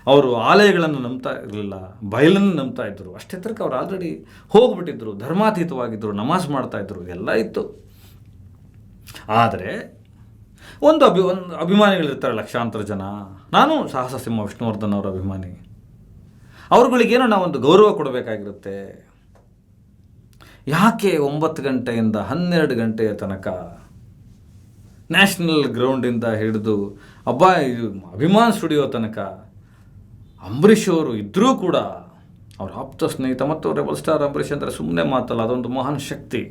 ಅವರು ಆಲಯಗಳನ್ನು ನಂಬ್ತಾ ಇರಲಿಲ್ಲ, ಬಯಲನ್ನು ನಂಬ್ತಾ ಇದ್ದರು. ಅಷ್ಟೇ ತರಕ ಅವ್ರು ಆಲ್ರೆಡಿ ಹೋಗ್ಬಿಟ್ಟಿದ್ರು, ಧರ್ಮಾತೀತವಾಗಿದ್ದರು, ನಮಾಜ್ ಮಾಡ್ತಾಯಿದ್ರು, ಎಲ್ಲ ಇತ್ತು. ಆದರೆ ಒಂದು ಅಭಿಮಾನಿಗಳಿರ್ತಾರೆ, ಲಕ್ಷಾಂತರ ಜನ. ನಾನು ಸಾಹಸ ಸಿಂಹ ವಿಷ್ಣುವರ್ಧನ್ ಅವರ ಅಭಿಮಾನಿ. ಅವ್ರುಗಳಿಗೇನೋ ನಾವೊಂದು ಗೌರವ ಕೊಡಬೇಕಾಗಿರುತ್ತೆ. ಯಾಕೆ 9 ಗಂಟೆಯಿಂದ 12 ಗಂಟೆಯ ತನಕ ನ್ಯಾಷನಲ್ ಗ್ರೌಂಡಿಂದ ಹಿಡಿದು ಇದು ಅಭಿಮಾನ್ ಸ್ಟುಡಿಯೋ ತನಕ ಅಂಬರೀಷ್ ಅವರು ಇದ್ದರೂ ಕೂಡ ಅವ್ರ ಆಪ್ತ ಸ್ನೇಹಿತ ಮತ್ತು ರೆಬಲ್ ಸ್ಟಾರ್ ಅಂಬರೀಷ್ ಅಂದರೆ ಸುಮ್ಮನೆ ಮಾತಲ್ಲ, ಅದೊಂದು ಮಹಾನ್ ಶಕ್ತಿ.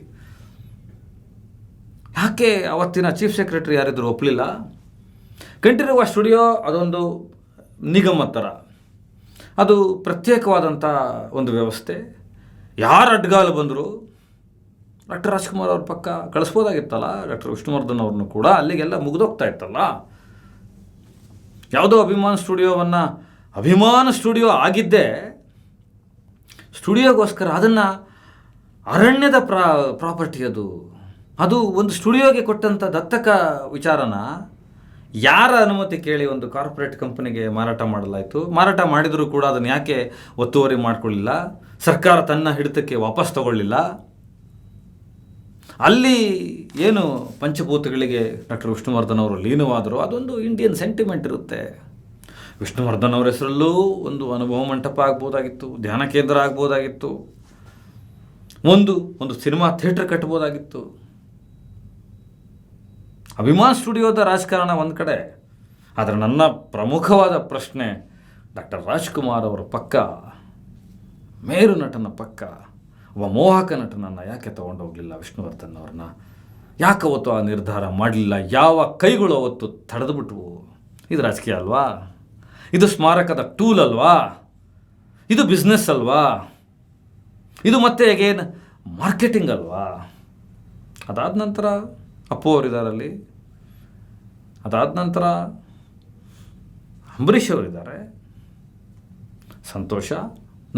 ಯಾಕೆ ಅವತ್ತಿನ ಚೀಫ್ ಸೆಕ್ರೆಟರಿ ಯಾರಿದ್ರು ಒಪ್ಪಲಿಲ್ಲ? ಕಂಠೀರವ ಸ್ಟುಡಿಯೋ ಅದೊಂದು ನಿಗಮ ಥರ, ಅದು ಪ್ರತ್ಯೇಕವಾದಂಥ ಒಂದು ವ್ಯವಸ್ಥೆ. ಯಾರು ಅಡ್ಗಾಲು ಬಂದರು ಡಾಕ್ಟರ್ ರಾಜ್ಕುಮಾರ್ ಅವ್ರ ಪಕ್ಕ ಕಳಿಸ್ಬೋದಾಗಿತ್ತಲ್ಲ, ಡಾಕ್ಟರ್ ವಿಷ್ಣುವರ್ಧನ್ ಅವ್ರನ್ನೂ ಕೂಡ. ಅಲ್ಲಿಗೆಲ್ಲ ಮುಗಿದೋಗ್ತಾ ಇತ್ತಲ್ಲ. ಯಾವುದೋ ಅಭಿಮಾನ ಸ್ಟುಡಿಯೋ ಆಗಿದ್ದೇ ಸ್ಟುಡಿಯೋಗೋಸ್ಕರ. ಅದನ್ನು ಅರಣ್ಯದ ಪ್ರಾಪರ್ಟಿ ಅದು ಒಂದು ಸ್ಟುಡಿಯೋಗೆ ಕೊಟ್ಟಂಥ ದತ್ತಕ ವಿಚಾರನ ಯಾರ ಅನುಮತಿ ಕೇಳಿ ಒಂದು ಕಾರ್ಪೊರೇಟ್ ಕಂಪನಿಗೆ ಮಾರಾಟ ಮಾಡಲಾಯಿತು. ಮಾರಾಟ ಮಾಡಿದರೂ ಕೂಡ ಅದನ್ನು ಯಾಕೆ ಒತ್ತುವರಿ ಮಾಡಿಕೊಳ್ಳಿಲ್ಲ? ಸರ್ಕಾರ ತನ್ನ ಹಿಡಿತಕ್ಕೆ ವಾಪಸ್ ತಗೊಳ್ಳಿಲ್ಲ. ಅಲ್ಲಿ ಏನು ಪಂಚಭೂತಗಳಿಗೆ ಡಾಕ್ಟರ್ ವಿಷ್ಣುವರ್ಧನ್ ಅವರು ಲೀನವಾದರು, ಅದೊಂದು ಇಂಡಿಯನ್ ಸೆಂಟಿಮೆಂಟ್ ಇರುತ್ತೆ. ವಿಷ್ಣುವರ್ಧನ್ ಅವರ ಹೆಸರಲ್ಲೂ ಒಂದು ಅನುಭವ ಮಂಟಪ ಆಗ್ಬೋದಾಗಿತ್ತು, ಧ್ಯಾನ ಕೇಂದ್ರ ಆಗ್ಬೋದಾಗಿತ್ತು, ಒಂದು ಸಿನಿಮಾ ಥಿಯೇಟರ್ ಕಟ್ಬೋದಾಗಿತ್ತು. ಅಭಿಮಾನ್ ಸ್ಟುಡಿಯೋದ ರಾಜಕಾರಣ ಒಂದು ಕಡೆ, ಆದರೆ ನನ್ನ ಪ್ರಮುಖವಾದ ಪ್ರಶ್ನೆ, ಡಾಕ್ಟರ್ ರಾಜ್ಕುಮಾರ್ ಅವರ ಪಕ್ಕ ಮೇರು ನಟನ ಪಕ್ಕ ಒಬ್ಬ ಮೋಹಕ ನಟನನ್ನು ಯಾಕೆ ತೊಗೊಂಡೋಗಲಿಲ್ಲ ವಿಷ್ಣುವರ್ಧನ್ ಅವ್ರನ್ನ? ಯಾಕೆ ಅವತ್ತು ಆ ನಿರ್ಧಾರ ಮಾಡಲಿಲ್ಲ? ಯಾವ ಕೈಗಳು ಅವತ್ತು ತಡೆದುಬಿಟ್ವು? ಇದು ರಾಜಕೀಯ ಅಲ್ವಾ? ಇದು ಸ್ಮಾರಕದ ಟೂಲ್ ಅಲ್ವಾ? ಇದು ಬಿಸ್ನೆಸ್ ಅಲ್ವಾ? ಇದು ಮತ್ತೆ ಅಗೇನ್ ಮಾರ್ಕೆಟಿಂಗ್ ಅಲ್ವಾ? ಅದಾದ ನಂತರ ಅಪ್ಪು ಅವರಿದ್ದಾರಲ್ಲಿ, ಅದಾದ ನಂತರ ಅಂಬರೀಷ್ ಅವರಿದ್ದಾರೆ, ಸಂತೋಷ.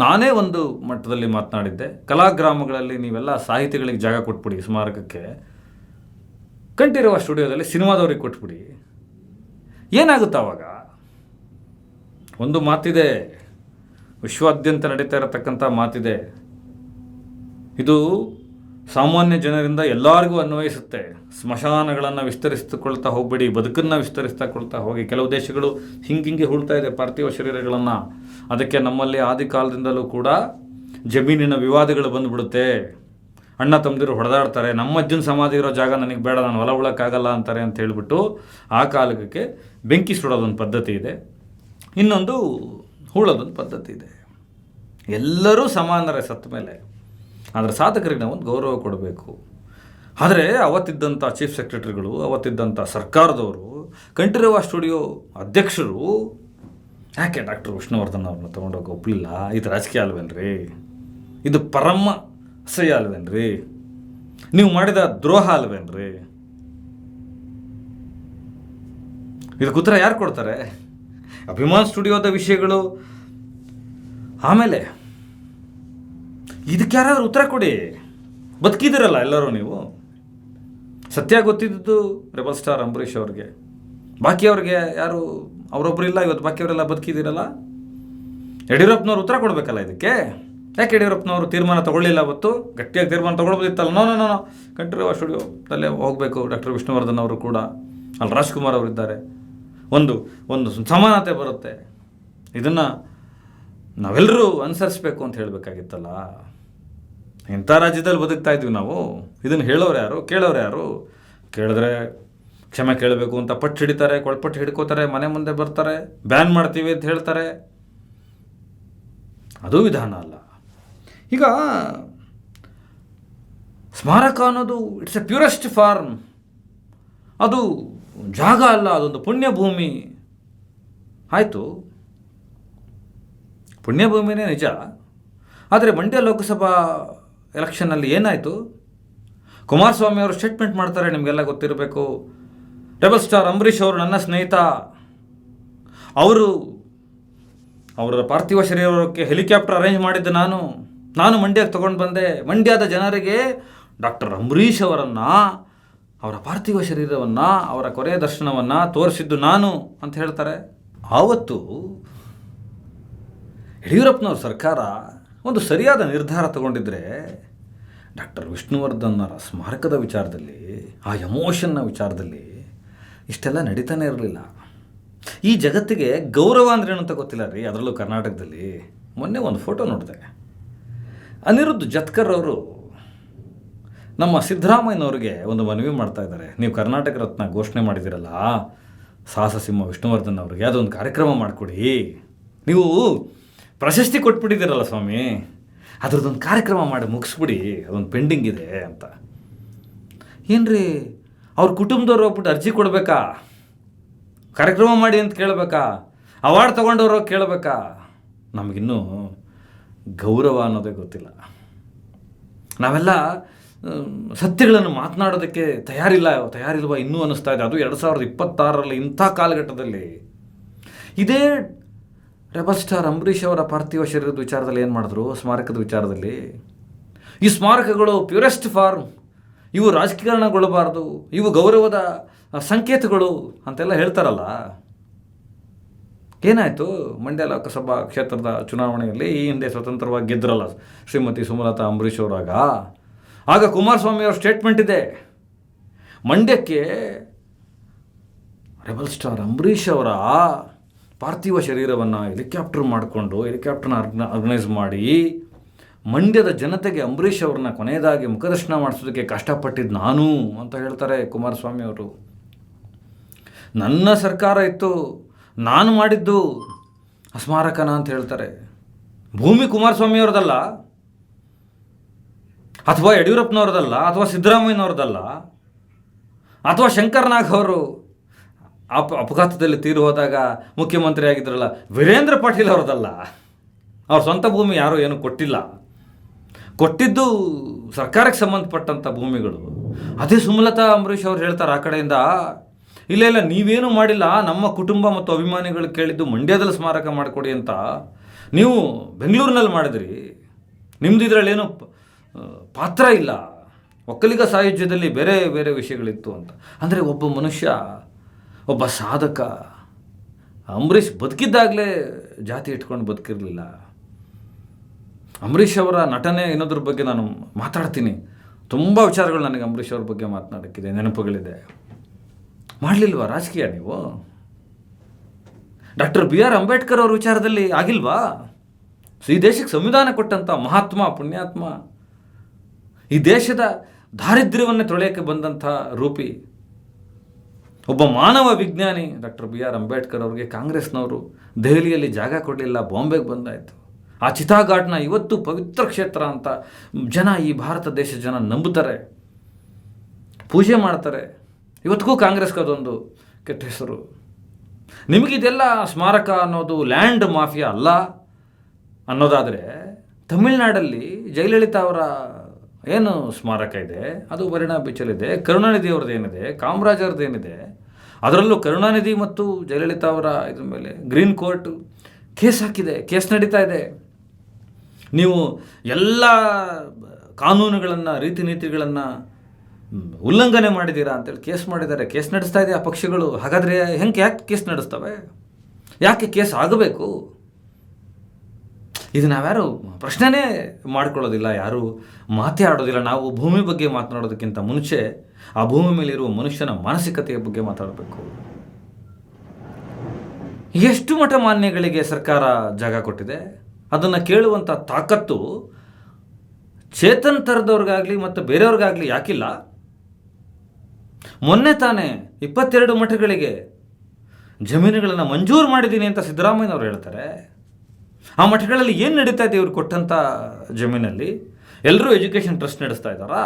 ನಾನೇ ಒಂದು ಮಟ್ಟದಲ್ಲಿ ಮಾತನಾಡಿದ್ದೆ, ಕಲಾಗ್ರಾಮಗಳಲ್ಲಿ ನೀವೆಲ್ಲ ಸಾಹಿತಿಗಳಿಗೆ ಜಾಗ ಕೊಟ್ಬಿಡಿ, ಸ್ಮಾರಕಕ್ಕೆ ಕಂಠೀರವ ಸ್ಟುಡಿಯೋದಲ್ಲಿ ಸಿನಿಮಾದವ್ರಿಗೆ ಕೊಟ್ಬಿಡಿ, ಏನಾಗುತ್ತೆ ಆವಾಗ? ಒಂದು ಮಾತಿದೆ, ವಿಶ್ವಾದ್ಯಂತ ನಡೀತಾ ಇರತಕ್ಕಂಥ ಮಾತಿದೆ, ಇದು ಸಾಮಾನ್ಯ ಜನರಿಂದ ಎಲ್ಲರಿಗೂ ಅನ್ವಯಿಸುತ್ತೆ. ಸ್ಮಶಾನಗಳನ್ನು ವಿಸ್ತರಿಸಿಕೊಳ್ತಾ ಹೋಗಬೇಡಿ, ಬದುಕನ್ನು ವಿಸ್ತರಿಸ್ತಾಕೊಳ್ತಾ ಹೋಗಿ. ಕೆಲವು ದೇಶಗಳು ಹಿಂಗೆ ಹೂಳ್ತಾ ಇದೆ ಪಾರ್ಥಿವ ಶರೀರಗಳನ್ನು. ಅದಕ್ಕೆ ನಮ್ಮಲ್ಲಿ ಆದಿ ಕಾಲದಿಂದಲೂ ಕೂಡ ಜಮೀನಿನ ವಿವಾದಗಳು ಬಂದುಬಿಡುತ್ತೆ, ಅಣ್ಣ ತಮ್ಮದಿರು ಹೊಡೆದಾಡ್ತಾರೆ, ನಮ್ಮ ಅಜ್ಜನ ಸಮಾಧಿ ಇರೋ ಜಾಗ ನನಗೆ ಬೇಡ, ನಾನು ಹೊಲ ಉಳಕ್ಕಾಗಲ್ಲ ಅಂತಾರೆ ಅಂತ ಹೇಳಿಬಿಟ್ಟು ಆ ಕಾಲಕ್ಕೆ ಬೆಂಕಿ ಸುಡೋದೊಂದು ಪದ್ಧತಿ ಇದೆ, ಇನ್ನೊಂದು ಹೂಳೋದೊಂದು ಪದ್ಧತಿ ಇದೆ. ಎಲ್ಲರೂ ಸಮಾನರೇ ಸತ್ತ ಮೇಲೆ. ಆದರೆ ಸಾಧಕರಿಗೆ ನಾವು ಒಂದು ಗೌರವ ಕೊಡಬೇಕು. ಆದರೆ ಅವತ್ತಿದ್ದಂಥ ಚೀಫ್ ಸೆಕ್ರೆಟರಿಗಳು, ಅವತ್ತಿದ್ದಂಥ ಸರ್ಕಾರದವರು, ಕಂಠೀರವ ಸ್ಟುಡಿಯೋ ಅಧ್ಯಕ್ಷರು ಯಾಕೆ ಡಾಕ್ಟರ್ ವಿಷ್ಣುವರ್ಧನ್ ಅವ್ರನ್ನ ತೊಗೊಂಡೋಗಿ ಒಪ್ಪಲಿಲ್ಲ? ಇದು ರಾಜಕೀಯ ಅಲ್ವೇನ್ರಿ? ಇದು ಪರಮ ಅಸಹ್ಯ ಅಲ್ವೇನ್ರಿ? ನೀವು ಮಾಡಿದ ದ್ರೋಹ ಅಲ್ವೇನ್ರಿ? ಇದಕ್ಕೆ ಉತ್ತರ ಯಾರು ಕೊಡ್ತಾರೆ? ಅಭಿಮಾನ್ ಸ್ಟುಡಿಯೋದ ವಿಷಯಗಳು ಆಮೇಲೆ, ಇದಕ್ಕೆ ಯಾರಾದರೂ ಉತ್ತರ ಕೊಡಿ. ಬದುಕಿದಿರಲ್ಲ ಎಲ್ಲರೂ ನೀವು. ಸತ್ಯ ಗೊತ್ತಿದ್ದು ರೆಬಲ್ ಸ್ಟಾರ್ ಅಂಬರೀಷ್ ಅವ್ರಿಗೆ, ಬಾಕಿಯವ್ರಿಗೆ ಯಾರು ಅವರೊಬ್ಬರು ಇಲ್ಲ, ಇವತ್ತು ಬಾಕಿಯವರೆಲ್ಲ ಬದುಕಿದಿರಲ್ಲ. ಯಡಿಯೂರಪ್ಪನವ್ರು ಉತ್ತರ ಕೊಡಬೇಕಲ್ಲ ಇದಕ್ಕೆ. ಯಾಕೆ ಯಡಿಯೂರಪ್ಪನವರು ತೀರ್ಮಾನ ತೊಗೊಳ್ಳಿಲ್ಲ? ಅವತ್ತು ಗಟ್ಟಿಯಾಗಿ ತೀರ್ಮಾನ ತೊಗೊಳ್ಬೋದಿತ್ತಲ್ಲ. ನೋ ಕಂಠೀರವ ಸ್ಟುಡಿಯೋದಲ್ಲೇ ಹೋಗಬೇಕು ಡಾಕ್ಟರ್ ವಿಷ್ಣುವರ್ಧನ್ ಅವರು ಕೂಡ, ಅಲ್ಲಿ ರಾಜ್ಕುಮಾರ್ ಅವರಿದ್ದಾರೆ, ಒಂದು ಸಮಾನತೆ ಬರುತ್ತೆ. ಇದನ್ನು ನಾವೆಲ್ಲರೂ ಅನುಸರಿಸ್ಬೇಕು ಅಂತ ಹೇಳಬೇಕಾಗಿತ್ತಲ್ಲ. ಇಂಥ ರಾಜ್ಯದಲ್ಲಿ ಬದುಕ್ತಾ ಇದ್ವಿ ನಾವು. ಇದನ್ನು ಹೇಳೋರು ಯಾರು, ಕೇಳೋರು ಯಾರು? ಕೇಳಿದ್ರೆ ಕ್ಷಮೆ ಕೇಳಬೇಕು ಅಂತ ಪಟ್ಟು ಹಿಡಿತಾರೆ, ಕೊಳ್ಪಟ್ಟು ಹಿಡ್ಕೋತಾರೆ, ಮನೆ ಮುಂದೆ ಬರ್ತಾರೆ, ಬ್ಯಾನ್ ಮಾಡ್ತೀವಿ ಅಂತ ಹೇಳ್ತಾರೆ. ಅದು ವಿಧಾನ ಅಲ್ಲ. ಈಗ ಸ್ಮಾರಕ ಅನ್ನೋದು ಇಟ್ಸ್ ಎ ಪ್ಯೂರೆಸ್ಟ್ ಫಾರ್ಮ್. ಅದು ಜಾಗ ಅಲ್ಲ, ಅದೊಂದು ಪುಣ್ಯಭೂಮಿ. ಆಯಿತು, ಪುಣ್ಯಭೂಮಿನೇ ನಿಜ. ಆದರೆ ಮಂಡ್ಯ ಲೋಕಸಭಾ ಎಲೆಕ್ಷನ್ನಲ್ಲಿ ಏನಾಯಿತು? ಕುಮಾರಸ್ವಾಮಿ ಅವರು ಸ್ಟೇಟ್ಮೆಂಟ್ ಮಾಡ್ತಾರೆ, ನಿಮಗೆಲ್ಲ ಗೊತ್ತಿರಬೇಕು. ರೆಬಲ್ ಸ್ಟಾರ್ ಅಂಬರೀಷ್ ಅವರು ನನ್ನ ಸ್ನೇಹಿತ, ಅವರ ಪಾರ್ಥಿವ ಶರೀರಕ್ಕೆ ಹೆಲಿಕಾಪ್ಟರ್ ಅರೇಂಜ್ ಮಾಡಿದ್ದೆ ನಾನು ಮಂಡ್ಯಕ್ಕೆ ತೊಗೊಂಡು ಬಂದೆ. ಮಂಡ್ಯದ ಜನರಿಗೆ ಡಾಕ್ಟರ್ ಅಂಬರೀಷ್ ಅವರನ್ನು, ಅವರ ಪಾರ್ಥಿವ ಶರೀರವನ್ನು, ಅವರ ಕೊನೆಯ ದರ್ಶನವನ್ನು ತೋರಿಸಿದ್ದು ನಾನು ಅಂತ ಹೇಳ್ತಾರೆ. ಆವತ್ತು ಯಡಿಯೂರಪ್ಪನವ್ರ ಸರ್ಕಾರ ಒಂದು ಸರಿಯಾದ ನಿರ್ಧಾರ ತಗೊಂಡಿದ್ರೆ ಡಾಕ್ಟರ್ ವಿಷ್ಣುವರ್ಧನ್ನರ ಸ್ಮಾರಕದ ವಿಚಾರದಲ್ಲಿ, ಆ ಎಮೋಷನ್ನ ವಿಚಾರದಲ್ಲಿ ಇಷ್ಟೆಲ್ಲ ನಡೀತಾನೆ ಇರಲಿಲ್ಲ. ಈ ಜಗತ್ತಿಗೆ ಗೌರವ ಅಂದ್ರೆ ಏನು ಅಂತ ಗೊತ್ತಿಲ್ಲ ರೀ, ಅದರಲ್ಲೂ ಕರ್ನಾಟಕದಲ್ಲಿ. ಮೊನ್ನೆ ಒಂದು ಫೋಟೋ ನೋಡಿದೆ, ಅನಿರುದ್ಧ್ ಜತ್ಕರ್ ಅವರು ನಮ್ಮ ಸಿದ್ದರಾಮಯ್ಯನವ್ರಿಗೆ ಒಂದು ಮನವಿ ಮಾಡ್ತಾ ಇದ್ದಾರೆ. ನೀವು ಕರ್ನಾಟಕ ರತ್ನ ಘೋಷಣೆ ಮಾಡಿದ್ದೀರಲ್ಲ ಸಾಹಸ ಸಿಂಹ ವಿಷ್ಣುವರ್ಧನ್ ಅವ್ರಿಗೆ, ಅದೊಂದು ಕಾರ್ಯಕ್ರಮ ಮಾಡಿಕೊಡಿ. ನೀವು ಪ್ರಶಸ್ತಿ ಕೊಟ್ಬಿಟ್ಟಿದ್ದೀರಲ್ಲ ಸ್ವಾಮಿ, ಅದ್ರದ್ದೊಂದು ಕಾರ್ಯಕ್ರಮ ಮಾಡಿ ಮುಗಿಸ್ಬಿಡಿ, ಅದೊಂದು ಪೆಂಡಿಂಗ್ ಇದೆ ಅಂತ. ಏನ್ರಿ ಅವ್ರ ಕುಟುಂಬದವ್ರು ಹೋಗ್ಬಿಟ್ಟು ಅರ್ಜಿ ಕೊಡಬೇಕಾ? ಕಾರ್ಯಕ್ರಮ ಮಾಡಿ ಅಂತ ಕೇಳಬೇಕಾ? ಅವಾರ್ಡ್ ತೊಗೊಂಡವ್ರು ಕೇಳಬೇಕಾ? ನಮಗಿನ್ನೂ ಗೌರವ ಅನ್ನೋದೇ ಗೊತ್ತಿಲ್ಲ. ನಾವೆಲ್ಲ ಸತ್ಯಗಳನ್ನು ಮಾತನಾಡೋದಕ್ಕೆ ತಯಾರಿಲ್ವಾ ಇನ್ನೂ ಅನ್ನಿಸ್ತಾ ಇದೆ. ಅದು 2026ರಲ್ಲಿ ಇಂಥ ಕಾಲಘಟ್ಟದಲ್ಲಿ. ಇದೇ ರೆಬಲ್ ಸ್ಟಾರ್ ಅಂಬರೀಷ್ ಅವರ ಪಾರ್ಥಿವ ಶರೀರದ ವಿಚಾರದಲ್ಲಿ ಏನು ಮಾಡಿದ್ರು? ಸ್ಮಾರಕದ ವಿಚಾರದಲ್ಲಿ, ಈ ಸ್ಮಾರಕಗಳು ಪ್ಯೂರೆಸ್ಟ್ ಫಾರ್ಮ್, ಇವು ರಾಜಕೀಕರಣಗೊಳ್ಳಬಾರ್ದು, ಇವು ಗೌರವದ ಸಂಕೇತಗಳು ಅಂತೆಲ್ಲ ಹೇಳ್ತಾರಲ್ಲ. ಏನಾಯಿತು? ಮಂಡ್ಯ ಲೋಕಸಭಾ ಕ್ಷೇತ್ರದ ಚುನಾವಣೆಯಲ್ಲಿ ಈ ಹಿಂದೆ ಸ್ವತಂತ್ರವಾಗಿ ಗೆದ್ರಲ್ಲ ಶ್ರೀಮತಿ ಸುಮಲತಾ ಅಂಬರೀಷ್ ಅವರಾಗ. ಆಗ ಕುಮಾರಸ್ವಾಮಿ ಅವ್ರ ಸ್ಟೇಟ್ಮೆಂಟ್ ಇದೆ, ಮಂಡ್ಯಕ್ಕೆ ರೆಬಲ್ ಸ್ಟಾರ್ ಅಂಬರೀಷ್ ಅವರ ಪಾರ್ಥಿವ ಶರೀರವನ್ನು ಹೆಲಿಕಾಪ್ಟರ್ನ ಆರ್ಗನೈಸ್ ಮಾಡಿ ಮಂಡ್ಯದ ಜನತೆಗೆ ಅಂಬರೀಷ್ ಅವ್ರನ್ನ ಕೊನೆಯದಾಗಿ ಮುಖದರ್ಶನ ಮಾಡಿಸೋದಕ್ಕೆ ಕಷ್ಟಪಟ್ಟಿದ್ದು ನಾನು ಅಂತ ಹೇಳ್ತಾರೆ ಕುಮಾರಸ್ವಾಮಿ ಅವರು. ನನ್ನ ಸರ್ಕಾರ ಇತ್ತು, ನಾನು ಮಾಡಿದ್ದು ಸ್ಮಾರಕನ ಅಂತ ಹೇಳ್ತಾರೆ. ಭೂಮಿ ಕುಮಾರಸ್ವಾಮಿ ಅವ್ರದ್ದಲ್ಲ, ಅಥವಾ ಯಡಿಯೂರಪ್ಪನವ್ರದ್ದಲ್ಲ, ಅಥವಾ ಸಿದ್ದರಾಮಯ್ಯನವ್ರದ್ದಲ್ಲ, ಅಥವಾ ಶಂಕರ್ನಾಗ್ ಅವರು ಅಪಘಾತದಲ್ಲಿ ತೀರು ಹೋದಾಗ ಮುಖ್ಯಮಂತ್ರಿ ಆಗಿದ್ರಲ್ಲ ವೀರೇಂದ್ರ ಪಾಟೀಲ್ ಅವ್ರದ್ದಲ್ಲ. ಅವ್ರ ಸ್ವಂತ ಭೂಮಿ ಯಾರೂ ಏನು ಕೊಟ್ಟಿಲ್ಲ. ಕೊಟ್ಟಿದ್ದು ಸರ್ಕಾರಕ್ಕೆ ಸಂಬಂಧಪಟ್ಟಂಥ ಭೂಮಿಗಳು. ಅದೇ ಸುಮಲತಾ ಅಂಬರೀಷ್ ಅವ್ರು ಹೇಳ್ತಾರೆ ಆ ಕಡೆಯಿಂದ, ಇಲ್ಲ ಇಲ್ಲ ನೀವೇನು ಮಾಡಿಲ್ಲ, ನಮ್ಮ ಕುಟುಂಬ ಮತ್ತು ಅಭಿಮಾನಿಗಳು ಕೇಳಿದ್ದು ಮಂಡ್ಯದಲ್ಲಿ ಸ್ಮಾರಕ ಮಾಡಿಕೊಡಿ ಅಂತ, ನೀವು ಬೆಂಗಳೂರಿನಲ್ಲಿ ಮಾಡಿದ್ರಿ, ನಿಮ್ಮದು ಇದರಲ್ಲೇನು ಪಾತ್ರ ಇಲ್ಲ, ಒಕ್ಕಲಿಗ ಸಾಹಿತ್ಯದಲ್ಲಿ ಬೇರೆ ಬೇರೆ ವಿಷಯಗಳಿತ್ತು ಅಂತ. ಅಂದರೆ ಒಬ್ಬ ಮನುಷ್ಯ, ಒಬ್ಬ ಸಾಧಕ, ಅಂಬರೀಷ್ ಬದುಕಿದ್ದಾಗಲೇ ಜಾತಿ ಇಟ್ಕೊಂಡು ಬದುಕಿರಲಿಲ್ಲ. ಅಂಬರೀಷ್ ಅವರ ನಟನೆ ಇನ್ನೋದ್ರ ಬಗ್ಗೆ ನಾನು ಮಾತಾಡ್ತೀನಿ. ತುಂಬ ವಿಚಾರಗಳು ನನಗೆ ಅಂಬರೀಷ್ ಅವ್ರ ಬಗ್ಗೆ ಮಾತನಾಡೋಕ್ಕಿದೆ, ನೆನಪುಗಳಿದೆ. ಮಾಡಲಿಲ್ವಾ ರಾಜಕೀಯ ನೀವು? ಡಾಕ್ಟರ್ BR ಅಂಬೇಡ್ಕರ್ ಅವ್ರ ವಿಚಾರದಲ್ಲಿ ಆಗಿಲ್ವಾ? ಈ ದೇಶಕ್ಕೆ ಸಂವಿಧಾನ ಕೊಟ್ಟಂಥ ಮಹಾತ್ಮ, ಪುಣ್ಯಾತ್ಮ, ಈ ದೇಶದ ದಾರಿದ್ರ್ಯವನ್ನು ತೊಳೆಯೋಕ್ಕೆ ಬಂದಂಥ ರೂಪಿ, ಒಬ್ಬ ಮಾನವ ವಿಜ್ಞಾನಿ ಡಾಕ್ಟರ್ BR ಅಂಬೇಡ್ಕರ್ ಅವ್ರಿಗೆ ಕಾಂಗ್ರೆಸ್ನವರು ದೆಹಲಿಯಲ್ಲಿ ಜಾಗ ಕೊಡಲಿಲ್ಲ, ಬಾಂಬೆಗೆ ಬಂದಾಯಿತು. ಆ ಚಿತಾಘಾಟ್ನ ಇವತ್ತು ಪವಿತ್ರ ಕ್ಷೇತ್ರ ಅಂತ ಜನ, ಈ ಭಾರತ ದೇಶದ ಜನ ನಂಬುತ್ತಾರೆ, ಪೂಜೆ ಮಾಡ್ತಾರೆ. ಇವತ್ತಿಗೂ ಕಾಂಗ್ರೆಸ್ಗೆ ಅದೊಂದು ಕೆಟ್ಟ ಹೆಸರು. ನಿಮಗಿದೆಲ್ಲ ಸ್ಮಾರಕ ಅನ್ನೋದು ಲ್ಯಾಂಡ್ ಮಾಫಿಯಾ ಅಲ್ಲ ಅನ್ನೋದಾದರೆ, ತಮಿಳುನಾಡಲ್ಲಿ ಜಯಲಲಿತಾ ಅವರ ಏನು ಸ್ಮಾರಕ ಇದೆ ಅದು ವರುಣಾ ಬೀಚಲ್ಲಿದೆ. ಕರುಣಾನಿಧಿ ಅವ್ರದ್ದು ಏನಿದೆ, ಕಾಮರಾಜ್ ಅವ್ರದ್ದು ಏನಿದೆ, ಅದರಲ್ಲೂ ಕರುಣಾನಿಧಿ ಮತ್ತು ಜಯಲಲಿತಾ ಅವರ ಇದ್ರ ಮೇಲೆ ಗ್ರೀನ್ ಕೋರ್ಟ್ ಕೇಸ್ ಹಾಕಿದೆ, ಕೇಸ್ ನಡೀತಾ ಇದೆ. ನೀವು ಎಲ್ಲ ಕಾನೂನುಗಳನ್ನು, ರೀತಿ ನೀತಿಗಳನ್ನು ಉಲ್ಲಂಘನೆ ಮಾಡಿದ್ದೀರಾ ಅಂತೇಳಿ ಕೇಸ್ ಮಾಡಿದ್ದಾರೆ, ಕೇಸ್ ನಡೆಸ್ತಾ ಇದೆ ಆ ಪಕ್ಷಗಳು. ಹಾಗಾದರೆ ಯಾಕೆ ಕೇಸ್ ನಡೆಸ್ತವೆ? ಯಾಕೆ ಕೇಸ್ ಆಗಬೇಕು? ಇದು ನಾವ್ಯಾರು ಪ್ರಶ್ನೆನೇ ಮಾಡ್ಕೊಳ್ಳೋದಿಲ್ಲ, ಯಾರೂ ಮಾತೇ ಆಡೋದಿಲ್ಲ. ನಾವು ಭೂಮಿ ಬಗ್ಗೆ ಮಾತನಾಡೋದಕ್ಕಿಂತ ಮುಂಚೆ ಆ ಭೂಮಿ ಮೇಲಿರುವ ಮನುಷ್ಯನ ಮಾನಸಿಕತೆಯ ಬಗ್ಗೆ ಮಾತಾಡಬೇಕು. ಎಷ್ಟು ಮಠ ಮಾನ್ಯಗಳಿಗೆ ಸರ್ಕಾರ ಜಾಗ ಕೊಟ್ಟಿದೆ, ಅದನ್ನು ಕೇಳುವಂಥ ತಾಕತ್ತು ಚೇತನ್ ಥರದವ್ರಿಗಾಗಲಿ ಮತ್ತು ಬೇರೆಯವ್ರಿಗಾಗಲಿ ಯಾಕಿಲ್ಲ? ಮೊನ್ನೆ ತಾನೇ 22 ಮಠಗಳಿಗೆ ಜಮೀನುಗಳನ್ನು ಮಂಜೂರು ಮಾಡಿದ್ದೀನಿ ಅಂತ ಸಿದ್ದರಾಮಯ್ಯನವ್ರು ಹೇಳ್ತಾರೆ. ಆ ಮಠಗಳಲ್ಲಿ ಏನು ನಡೀತಾ ಇದೆ ಇವ್ರು ಕೊಟ್ಟಂಥ ಜಮೀನಲ್ಲಿ? ಎಲ್ಲರೂ ಎಜುಕೇಷನ್ ಟ್ರಸ್ಟ್ ನಡೆಸ್ತಾ ಇದ್ದಾರಾ?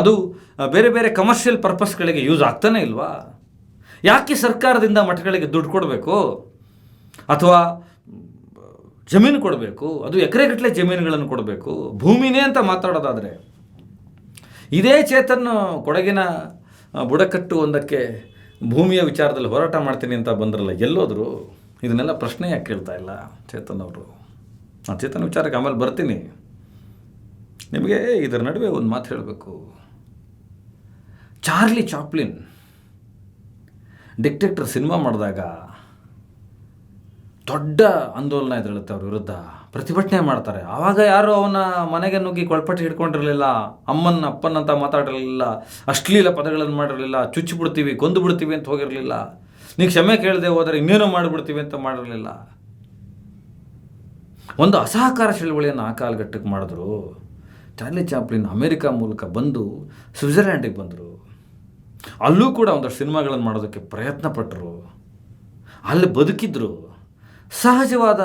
ಅದು ಬೇರೆ ಬೇರೆ ಕಮರ್ಷಿಯಲ್ ಪರ್ಪಸ್ಗಳಿಗೆ ಯೂಸ್ ಆಗ್ತಾನೆ ಇಲ್ವಾ? ಯಾಕೆ ಸರ್ಕಾರದಿಂದ ಮಠಗಳಿಗೆ ದುಡ್ಡು ಕೊಡಬೇಕು ಅಥವಾ ಜಮೀನು ಕೊಡಬೇಕು? ಅದು ಎಕರೆಗಟ್ಟಲೆ ಜಮೀನುಗಳನ್ನು ಕೊಡಬೇಕು, ಭೂಮಿನೇ ಅಂತ ಮಾತಾಡೋದಾದರೆ. ಇದೇ ಚೇತನ್ ಕೊಡಗಿನ ಬುಡಕಟ್ಟು ಒಂದಕ್ಕೆ ಭೂಮಿಯ ವಿಚಾರದಲ್ಲಿ ಹೋರಾಟ ಮಾಡ್ತೀನಿ ಅಂತ ಬಂದ್ರಲ್ಲ, ಎಲ್ಲೋದ್ರು? ಇದನ್ನೆಲ್ಲ ಪ್ರಶ್ನೆ ಯಾಕೆ ಕೇಳ್ತಾ ಇಲ್ಲ ಚೇತನ್ ಅವರು? ನಾನು ಚೇತನ್ ವಿಚಾರಕ್ಕೆ ಆಮೇಲೆ ಬರ್ತೀನಿ. ನಿಮಗೆ ಇದರ ನಡುವೆ ಒಂದು ಮಾತು ಹೇಳಬೇಕು. ಚಾರ್ಲಿ ಚಾಪ್ಲಿನ್ ಡಿಕ್ಟೇಟರ್ ಸಿನಿಮಾ ಮಾಡಿದಾಗ ದೊಡ್ಡ ಆಂದೋಲನ ಎದ್ದೇಳುತ್ತೆ, ಅವ್ರ ವಿರುದ್ಧ ಪ್ರತಿಭಟನೆ ಮಾಡ್ತಾರೆ. ಆವಾಗ ಯಾರು ಅವನ ಮನೆಗೆ ನುಗ್ಗಿ ಕೊಳ್ಪಟ್ಟು ಹಿಡ್ಕೊಂಡಿರಲಿಲ್ಲ, ಅಪ್ಪನಂತ ಮಾತಾಡಿರಲಿಲ್ಲ, ಅಶ್ಲೀಲ ಪದಗಳನ್ನು ಮಾಡಿರಲಿಲ್ಲ, ಚುಚ್ಚಿಬಿಡ್ತೀವಿ, ಕೊಂದು ಬಿಡ್ತೀವಿ ಅಂತ ಹೋಗಿರಲಿಲ್ಲ, ನೀವು ಕ್ಷಮೆ ಕೇಳದೆ ಹೋದರೆ ಇನ್ನೇನೋ ಮಾಡಿಬಿಡ್ತೀವಿ ಅಂತ ಮಾಡಿರಲಿಲ್ಲ. ಒಂದು ಅಸಹಕಾರ ಚಳವಳಿಯನ್ನು ಆ ಕಾಲಘಟ್ಟಕ್ಕೆ ಮಾಡಿದ್ರು. ಚಾರ್ಲಿ ಚಾಪ್ಲಿನ್ ಅಮೇರಿಕಾ ಮೂಲಕ ಬಂದು ಸ್ವಿಟ್ಜರ್ಲ್ಯಾಂಡಿಗೆ ಬಂದರು. ಅಲ್ಲೂ ಕೂಡ ಒಂದಷ್ಟು ಸಿನಿಮಾಗಳನ್ನು ಮಾಡೋದಕ್ಕೆ ಪ್ರಯತ್ನ ಪಟ್ಟರು, ಅಲ್ಲಿ ಬದುಕಿದ್ರು. ಸಹಜವಾದ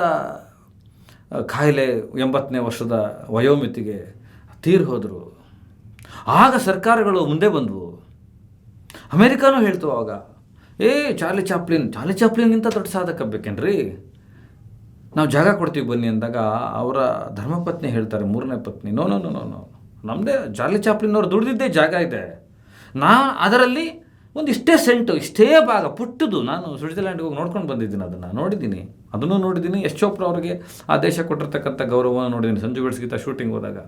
ಕಾಯಿಲೆ 80ನೇ ವರ್ಷದ ವಯೋಮಿತಿಗೆ ತೀರಿ ಹೋದರು. ಆಗ ಸರ್ಕಾರಗಳು ಮುಂದೆ ಬಂದವು. ಅಮೇರಿಕಾನೂ ಹೇಳ್ತು ಆವಾಗ, ಚಾರ್ಲಿ ಚಾಪ್ಲಿನ್ಗಿಂತ ದೊಡ್ಡ ಸಾಧಕ ಬೇಕೇನ್ರಿ, ನಾವು ಜಾಗ ಕೊಡ್ತೀವಿ ಬನ್ನಿ ಅಂದಾಗ ಅವರ ಧರ್ಮಪತ್ನಿ ಹೇಳ್ತಾರೆ, 3ನೇ ಪತ್ನಿ, ನೋ, ನಮ್ಮದೇ ಚಾರ್ಲಿ ಚಾಪ್ಲಿನ್ ಅವ್ರು ದುಡ್ದಿದ್ದೇ ಜಾಗ ಇದೆ, ಅದರಲ್ಲಿ ಒಂದು ಇಷ್ಟೇ ಸೆಂಟು, ಇಷ್ಟೇ ಭಾಗ ಪುಟ್ಟದು. ನಾನು ಸ್ವಿಟ್ಜರ್ಲ್ಯಾಂಡ್ಗೆ ಹೋಗಿ ನೋಡ್ಕೊಂಡು ಬಂದಿದ್ದೀನಿ, ಅದನ್ನು ನೋಡಿದ್ದೀನಿ. ಯಶ್ ಚೋಪ್ರಾ ಅವರಿಗೆ ಆ ದೇಶ ಕೊಟ್ಟಿರ್ತಕ್ಕಂಥ ಗೌರವವನ್ನು ನೋಡಿದ್ದೀನಿ ಸಂಜು ಗೀತಾ ಶೂಟಿಂಗ್ ಹೋದಾಗ.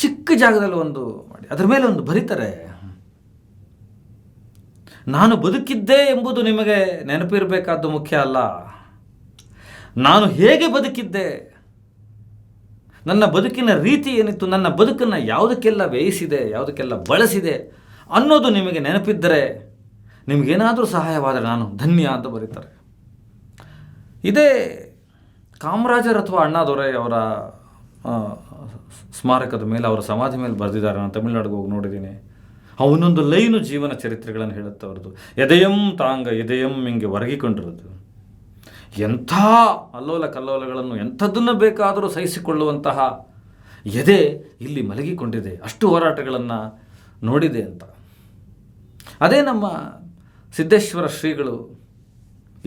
ಚಿಕ್ಕ ಜಾಗದಲ್ಲಿ ಒಂದು ಮಾಡಿ ಅದರ ಮೇಲೆ ಒಂದು ಬರೀತಾರೆ, ನಾನು ಬದುಕಿದ್ದೆ ಎಂಬುದು ನಿಮಗೆ ನೆನಪಿರಬೇಕಾದ್ದು ಮುಖ್ಯ ಅಲ್ಲ, ನಾನು ಹೇಗೆ ಬದುಕಿದ್ದೆ, ನನ್ನ ಬದುಕಿನ ರೀತಿ ಏನಿತ್ತು, ನನ್ನ ಬದುಕನ್ನು ಯಾವುದಕ್ಕೆಲ್ಲ ವ್ಯಯಿಸಿದೆ, ಯಾವುದಕ್ಕೆಲ್ಲ ಬಳಸಿದೆ ಅನ್ನೋದು ನಿಮಗೆ ನೆನಪಿದ್ದರೆ, ನಿಮಗೇನಾದರೂ ಸಹಾಯವಾದರೆ ನಾನು ಧನ್ಯ ಅಂತ ಬರೀತಾರೆ. ಇದೇ ಕಾಮರಾಜರ್ ಅಥವಾ ಅಣ್ಣಾದೊರೈ ಅವರ ಸ್ಮಾರಕದ ಮೇಲೆ, ಅವರ ಸಮಾಧಿ ಮೇಲೆ ಬರೆದಿದ್ದಾರೆ. ನಾನು ತಮಿಳುನಾಡಿಗೆ ಹೋಗಿ ನೋಡಿದ್ದೀನಿ. ಅವನೊಂದು ಲೈನು ಜೀವನ ಚರಿತ್ರೆಗಳನ್ನು ಹೇಳುತ್ತೆ ಅವ್ರದ್ದು. ಎದೆಯಂ ತಾಂಗ ಎದೆಯಂ ಹಿಂಗೆ ಒರಗಿಕೊಂಡಿರೋದು. ಎಂಥ ಅಲ್ಲೋಲ ಕಲ್ಲೋಲಗಳನ್ನು ಎಂಥದ್ದನ್ನು ಬೇಕಾದರೂ ಸಹಿಸಿಕೊಳ್ಳುವಂತಹ ಎದೆ ಇಲ್ಲಿ ಮಲಗಿಕೊಂಡಿದೆ, ಅಷ್ಟು ಹೋರಾಟಗಳನ್ನು ನೋಡಿದೆ ಅಂತ. ಅದೇ ನಮ್ಮ ಸಿದ್ದೇಶ್ವರ ಶ್ರೀಗಳು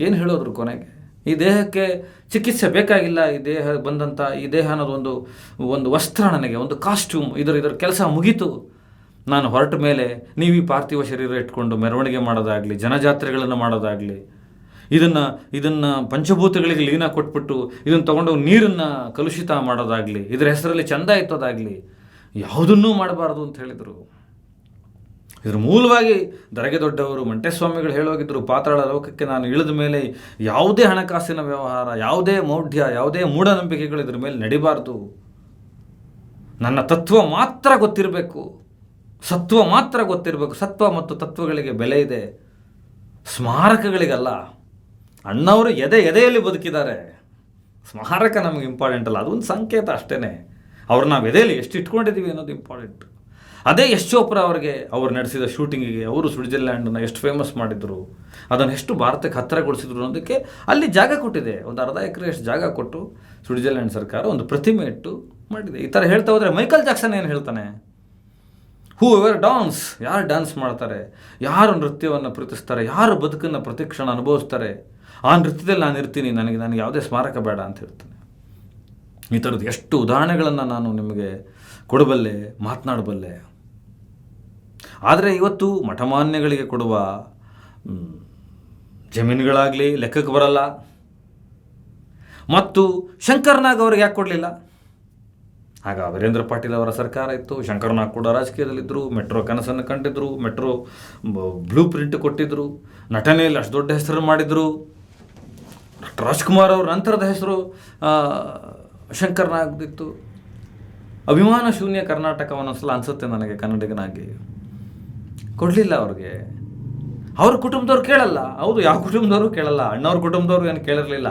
ಏನು ಹೇಳೋದ್ರು ಕೊನೆಗೆ, ಈ ದೇಹಕ್ಕೆ ಚಿಕಿತ್ಸೆ ಬೇಕಾಗಿಲ್ಲ, ಈ ದೇಹ ಬಂದಂಥ ಈ ದೇಹ ಅನ್ನೋದು ಒಂದು ವಸ್ತ್ರ, ನನಗೆ ಒಂದು ಕಾಸ್ಟ್ಯೂಮ್, ಇದರ ಕೆಲಸ ಮುಗೀತು, ನಾನು ಹೊರಟ ಮೇಲೆ ನೀವು ಈ ಪಾರ್ಥಿವ ಶರೀರ ಇಟ್ಕೊಂಡು ಮೆರವಣಿಗೆ ಮಾಡೋದಾಗಲಿ, ಜನಜಾತ್ರೆಗಳನ್ನು ಮಾಡೋದಾಗಲಿ, ಇದನ್ನು ಪಂಚಭೂತಗಳಿಗೆ ಲೀನ ಕೊಟ್ಬಿಟ್ಟು ಇದನ್ನು ತೊಗೊಂಡು ನೀರನ್ನು ಕಲುಷಿತ ಮಾಡೋದಾಗಲಿ, ಇದರ ಹೆಸರಲ್ಲಿ ಚಂದ ಎತ್ತೋದಾಗಲಿ ಯಾವುದನ್ನೂ ಮಾಡಬಾರ್ದು ಅಂತ ಹೇಳಿದರು. ಇದರ ಮೂಲವಾಗಿ ದರಗೆ ದೊಡ್ಡವರು ಮಂಟೇಸ್ವಾಮಿಗಳು ಹೇಳೋಗಿದ್ದರು, ಪಾತಾಳ ಲೋಕಕ್ಕೆ ನಾನು ಇಳಿದ ಮೇಲೆ ಯಾವುದೇ ಹಣಕಾಸಿನ ವ್ಯವಹಾರ, ಯಾವುದೇ ಮೌಢ್ಯ, ಯಾವುದೇ ಮೂಢನಂಬಿಕೆಗಳು ಇದ್ರ ಮೇಲೆ ನಡಿಬಾರ್ದು, ನನ್ನ ತತ್ವ ಮಾತ್ರ ಗೊತ್ತಿರಬೇಕು, ಸತ್ವ ಮಾತ್ರ ಗೊತ್ತಿರಬೇಕು, ಸತ್ವ ಮತ್ತು ತತ್ವಗಳಿಗೆ ಬೆಲೆ ಇದೆ, ಸ್ಮಾರಕಗಳಿಗಲ್ಲ. ಅಣ್ಣವರು ಎದೆಯಲ್ಲಿ ಬದುಕಿದ್ದಾರೆ, ಸ್ಮಾರಕ ನಮಗೆ ಇಂಪಾರ್ಟೆಂಟ್ ಅಲ್ಲ, ಅದೊಂದು ಸಂಕೇತ ಅಷ್ಟೇ. ಅವ್ರು ನಾವು ಎದೆಯಲ್ಲಿ ಎಷ್ಟು ಇಟ್ಕೊಂಡಿದ್ದೀವಿ ಅನ್ನೋದು ಇಂಪಾರ್ಟೆಂಟ್. ಅದೇ ಯಶ್ ಚೋಪ್ರಾ ಅವರಿಗೆ ಅವರು ನಡೆಸಿದ ಶೂಟಿಂಗಿಗೆ ಅವರು ಸ್ವಿಟ್ಜರ್ಲ್ಯಾಂಡನ್ನು ಎಷ್ಟು ಫೇಮಸ್ ಮಾಡಿದರು, ಅದನ್ನು ಎಷ್ಟು ಭಾರತಕ್ಕೆ ಹತ್ತಿರಗೊಳಿಸಿದ್ರು ಅನ್ನೋದಕ್ಕೆ ಅಲ್ಲಿ ಜಾಗ ಕೊಟ್ಟಿದೆ. ಒಂದು ಅರ್ಧ ಎಕರೆಯಷ್ಟು ಜಾಗ ಕೊಟ್ಟು ಸ್ವಿಟ್ಜರ್ಲ್ಯಾಂಡ್ ಸರ್ಕಾರ ಒಂದು ಪ್ರತಿಮೆ ಇಟ್ಟು ಮಾಡಿದೆ. ಈ ಥರ ಹೇಳ್ತಾ ಹೋದರೆ ಮೈಕಲ್ ಜಾಕ್ಸನ್ ಏನು ಹೇಳ್ತಾನೆ, ಹೂ ಎವರ್ ಡಾನ್ಸ್, ಯಾರು ಡ್ಯಾನ್ಸ್ ಮಾಡ್ತಾರೆ, ಯಾರು ನೃತ್ಯವನ್ನು ಪ್ರೀತಿಸ್ತಾರೆ, ಯಾರು ಬದುಕನ್ನು ಪ್ರತಿಕ್ಷಣ ಅನುಭವಿಸ್ತಾರೆ, ಆ ನೃತ್ಯದಲ್ಲಿ ನಾನು ಇರ್ತೀನಿ, ನನಗೆ ಯಾವುದೇ ಸ್ಮಾರಕ ಬೇಡ ಅಂತ ಹೇಳ್ತಾನೆ. ಈ ಥರದ್ದು ಎಷ್ಟು ಉದಾಹರಣೆಗಳನ್ನು ನಾನು ನಿಮಗೆ ಕೊಡಬಲ್ಲೆ, ಮಾತನಾಡಬಲ್ಲೆ. ಆದರೆ ಇವತ್ತು ಮಠಮಾನ್ಯಗಳಿಗೆ ಕೊಡುವ ಜಮೀನುಗಳಾಗಲಿ ಲೆಕ್ಕಕ್ಕೆ ಬರಲ್ಲ. ಮತ್ತು ಶಂಕರ್ನಾಗ್ ಅವ್ರಿಗೆ ಯಾಕೆ ಕೊಡಲಿಲ್ಲ? ಆಗ ವೀರೇಂದ್ರ ಪಾಟೀಲ್ ಅವರ ಸರ್ಕಾರ ಇತ್ತು, ಶಂಕರ್ನಾಗ್ ಕೂಡ ರಾಜಕೀಯದಲ್ಲಿದ್ದರು, ಮೆಟ್ರೋ ಕನಸನ್ನು ಕಂಡಿದ್ದರು, ಮೆಟ್ರೋ ಬ್ಲೂ ಪ್ರಿಂಟ್ ಕೊಟ್ಟಿದ್ದರು, ನಟನೆಯಲ್ಲಿ ಅಷ್ಟು ದೊಡ್ಡ ಹೆಸರು ಮಾಡಿದರು. ಡಾಕ್ಟರ್ ರಾಜ್ಕುಮಾರ್ ಅವ್ರ ನಂತರದ ಹೆಸರು ಶಂಕರ್ನಾಗ್ದಿತ್ತು. ಅಭಿಮಾನ ಶೂನ್ಯ ಕರ್ನಾಟಕವನ್ನೊಂದ್ಸಲ ಅನಿಸುತ್ತೆ ನನಗೆ ಕನ್ನಡಿಗನಾಗಿ. ಕೊಡಲಿಲ್ಲ ಅವ್ರಿಗೆ. ಅವ್ರ ಕುಟುಂಬದವ್ರು ಕೇಳಲ್ಲ. ಹೌದು, ಯಾವ ಕುಟುಂಬದವರು ಕೇಳಲ್ಲ. ಅಣ್ಣವ್ರ ಕುಟುಂಬದವ್ರು ಏನು ಕೇಳಿರಲಿಲ್ಲ,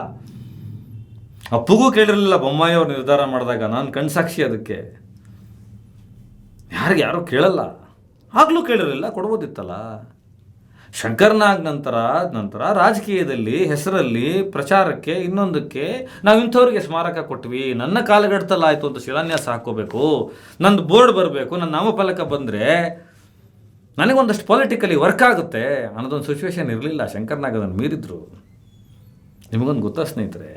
ಅಪ್ಪಗೂ ಕೇಳಿರಲಿಲ್ಲ. ಬೊಮ್ಮಾಯಿ ಅವ್ರು ನಿರ್ಧಾರ ಮಾಡಿದಾಗ ನಾನು ಕಣ್ಸಾಕ್ಷಿ ಅದಕ್ಕೆ. ಯಾರು ಕೇಳಲ್ಲ, ಆಗಲೂ ಕೇಳಿರಲಿಲ್ಲ, ಕೊಡ್ಬೋದಿತ್ತಲ್ಲ. ಶಂಕರ್ನಾಗ್ ನಂತರ ರಾಜಕೀಯದಲ್ಲಿ ಹೆಸರಲ್ಲಿ ಪ್ರಚಾರಕ್ಕೆ ಇನ್ನೊಂದಕ್ಕೆ ನಾವು ಇಂಥವ್ರಿಗೆ ಸ್ಮಾರಕ ಕೊಟ್ವಿ, ನನ್ನ ಕಾಲಗಟ್ಟದಲ್ಲಿ ಆಯಿತು ಅಂತ ಶಿಲಾನ್ಯಾಸ ಹಾಕ್ಕೋಬೇಕು, ನಂದು ಬೋರ್ಡ್ ಬರಬೇಕು, ನನ್ನ ನಾಮಫಲಕ ಬಂದರೆ ನನಗೊಂದಷ್ಟು ಪೊಲಿಟಿಕಲಿ ವರ್ಕ್ ಆಗುತ್ತೆ ಅನ್ನೋದೊಂದು ಸಿಚುವೇಶನ್ ಇರಲಿಲ್ಲ. ಶಂಕರ್ನಾಗ್ ಅದನ್ನು ಮೀರಿದ್ರು. ನಿಮಗೊಂದು ಗೊತ್ತಾ ಸ್ನೇಹಿತರೆ,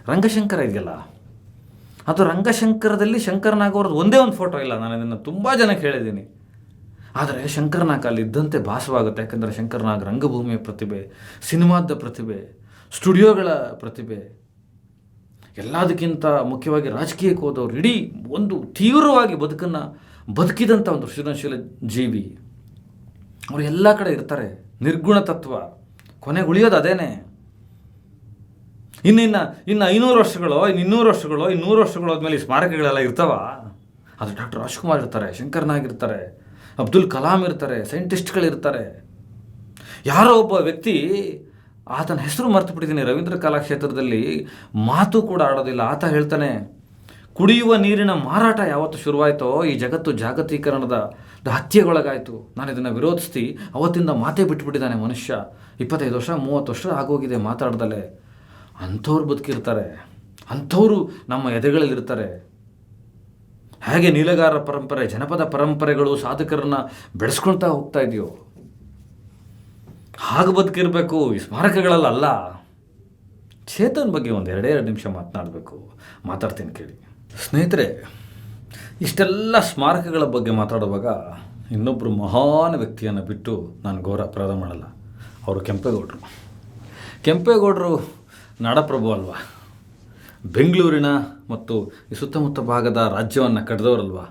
ರಂಗಶಂಕರ ಇದೆಯಲ್ಲ, ಅದು ರಂಗಶಂಕರದಲ್ಲಿ ಶಂಕರ್ನಾಗ್ ಅವ್ರದ್ದು ಒಂದೇ ಒಂದು ಫೋಟೋ ಇಲ್ಲ. ನಾನು ಇದನ್ನು ತುಂಬ ಜನಕ್ಕೆ ಹೇಳಿದ್ದೀನಿ. ಆದರೆ ಶಂಕರ್ನಾಗ್ ಅಲ್ಲಿ ಇದ್ದಂತೆ ಭಾಸವಾಗುತ್ತೆ. ಯಾಕಂದರೆ ಶಂಕರ್ನಾಗ್ ರಂಗಭೂಮಿಯ ಪ್ರತಿಭೆ, ಸಿನಿಮಾದ ಪ್ರತಿಭೆ, ಸ್ಟುಡಿಯೋಗಳ ಪ್ರತಿಭೆ, ಎಲ್ಲದಕ್ಕಿಂತ ಮುಖ್ಯವಾಗಿ ರಾಜಕೀಯಕ್ಕೆ ಹೋದವರು, ಇಡೀ ಒಂದು ತೀವ್ರವಾಗಿ ಬದುಕಿದಂಥ ಒಂದು ಸೃಜನಶೀಲ ಜೀವಿ. ಅವರು ಎಲ್ಲ ಕಡೆ ಇರ್ತಾರೆ. ನಿರ್ಗುಣ ತತ್ವ, ಕೊನೆಗೆ ಉಳಿಯೋದು ಅದೇನೆ. ಇನ್ನು 500 ವರ್ಷಗಳೋ, 200 ವರ್ಷಗಳೋ, 100 ವರ್ಷಗಳು ಆದಮೇಲೆ ಈ ಸ್ಮಾರಕಗಳೆಲ್ಲ ಇರ್ತಾವ? ಅದು ಡಾಕ್ಟರ್ ರಾಜ್ಕುಮಾರ್ ಇರ್ತಾರೆ, ಶಂಕರ್ನಾಗ್ ಇರ್ತಾರೆ, ಅಬ್ದುಲ್ ಕಲಾಂ ಇರ್ತಾರೆ, ಸೈಂಟಿಸ್ಟ್ಗಳಿರ್ತಾರೆ. ಯಾರೋ ಒಬ್ಬ ವ್ಯಕ್ತಿ, ಆತನ ಹೆಸರು ಮರ್ತು ಬಿಟ್ಟಿದ್ದೀನಿ, ರವೀಂದ್ರ ಕಲಾಕ್ಷೇತ್ರದಲ್ಲಿ ಮಾತು ಕೂಡ ಆಡೋದಿಲ್ಲ. ಆತ ಹೇಳ್ತಾನೆ, ಕುಡಿಯುವ ನೀರಿನ ಮಾರಾಟ ಯಾವತ್ತು ಶುರುವಾಯಿತೋ ಈ ಜಗತ್ತು ಜಾಗತೀಕರಣದ ಹತ್ಯೆಗೊಳಗಾಯಿತು. ನಾನು ಇದನ್ನು ವಿರೋಧಿಸ್ತಿ ಅವತ್ತಿಂದ ಮಾತೇ ಬಿಟ್ಬಿಟ್ಟಿದ್ದಾನೆ ಮನುಷ್ಯ. 25 ವರ್ಷ 30 ವರ್ಷ ಆಗೋಗಿದೆ ಮಾತಾಡ್ದಲೆ. ಅಂಥವ್ರು ಬದುಕಿರ್ತಾರೆ, ಅಂಥವರು ನಮ್ಮ ಎದೆಗಳಲ್ಲಿರ್ತಾರೆ. ಹೇಗೆ ನೀಲಗಾರ ಪರಂಪರೆ, ಜನಪದ ಪರಂಪರೆಗಳು ಸಾಧಕರನ್ನು ಬೆಳೆಸ್ಕೊಳ್ತಾ ಹೋಗ್ತಾ ಇದೆಯೋ ಹಾಗೆ ಬದುಕಿರಬೇಕು. ಈ ಸ್ಮಾರಕಗಳಲ್ಲ. ಚೇತನ್ ಬಗ್ಗೆ ಒಂದು 2 ನಿಮಿಷ ಮಾತಾಡ್ತೀನಿ ಕೇಳಿ ಸ್ನೇಹಿತರೆ. ಇಷ್ಟೆಲ್ಲ ಸ್ಮಾರಕಗಳ ಬಗ್ಗೆ ಮಾತಾಡುವಾಗ ಇನ್ನೊಬ್ಬರು ಮಹಾನ್ ವ್ಯಕ್ತಿಯನ್ನು ಬಿಟ್ಟು ನಾನು ಗೌರವ ಅಪರಾಧ ಮಾಡಲ್ಲ. ಅವರು ಕೆಂಪೇಗೌಡರು ನಾಡಪ್ರಭು ಅಲ್ವಾ, ಬೆಂಗಳೂರಿನ ಮತ್ತು ಈ ಸುತ್ತಮುತ್ತ ಭಾಗದ ರಾಜ್ಯವನ್ನು ಕಟ್ಟಿದವರಲ್ವಾ,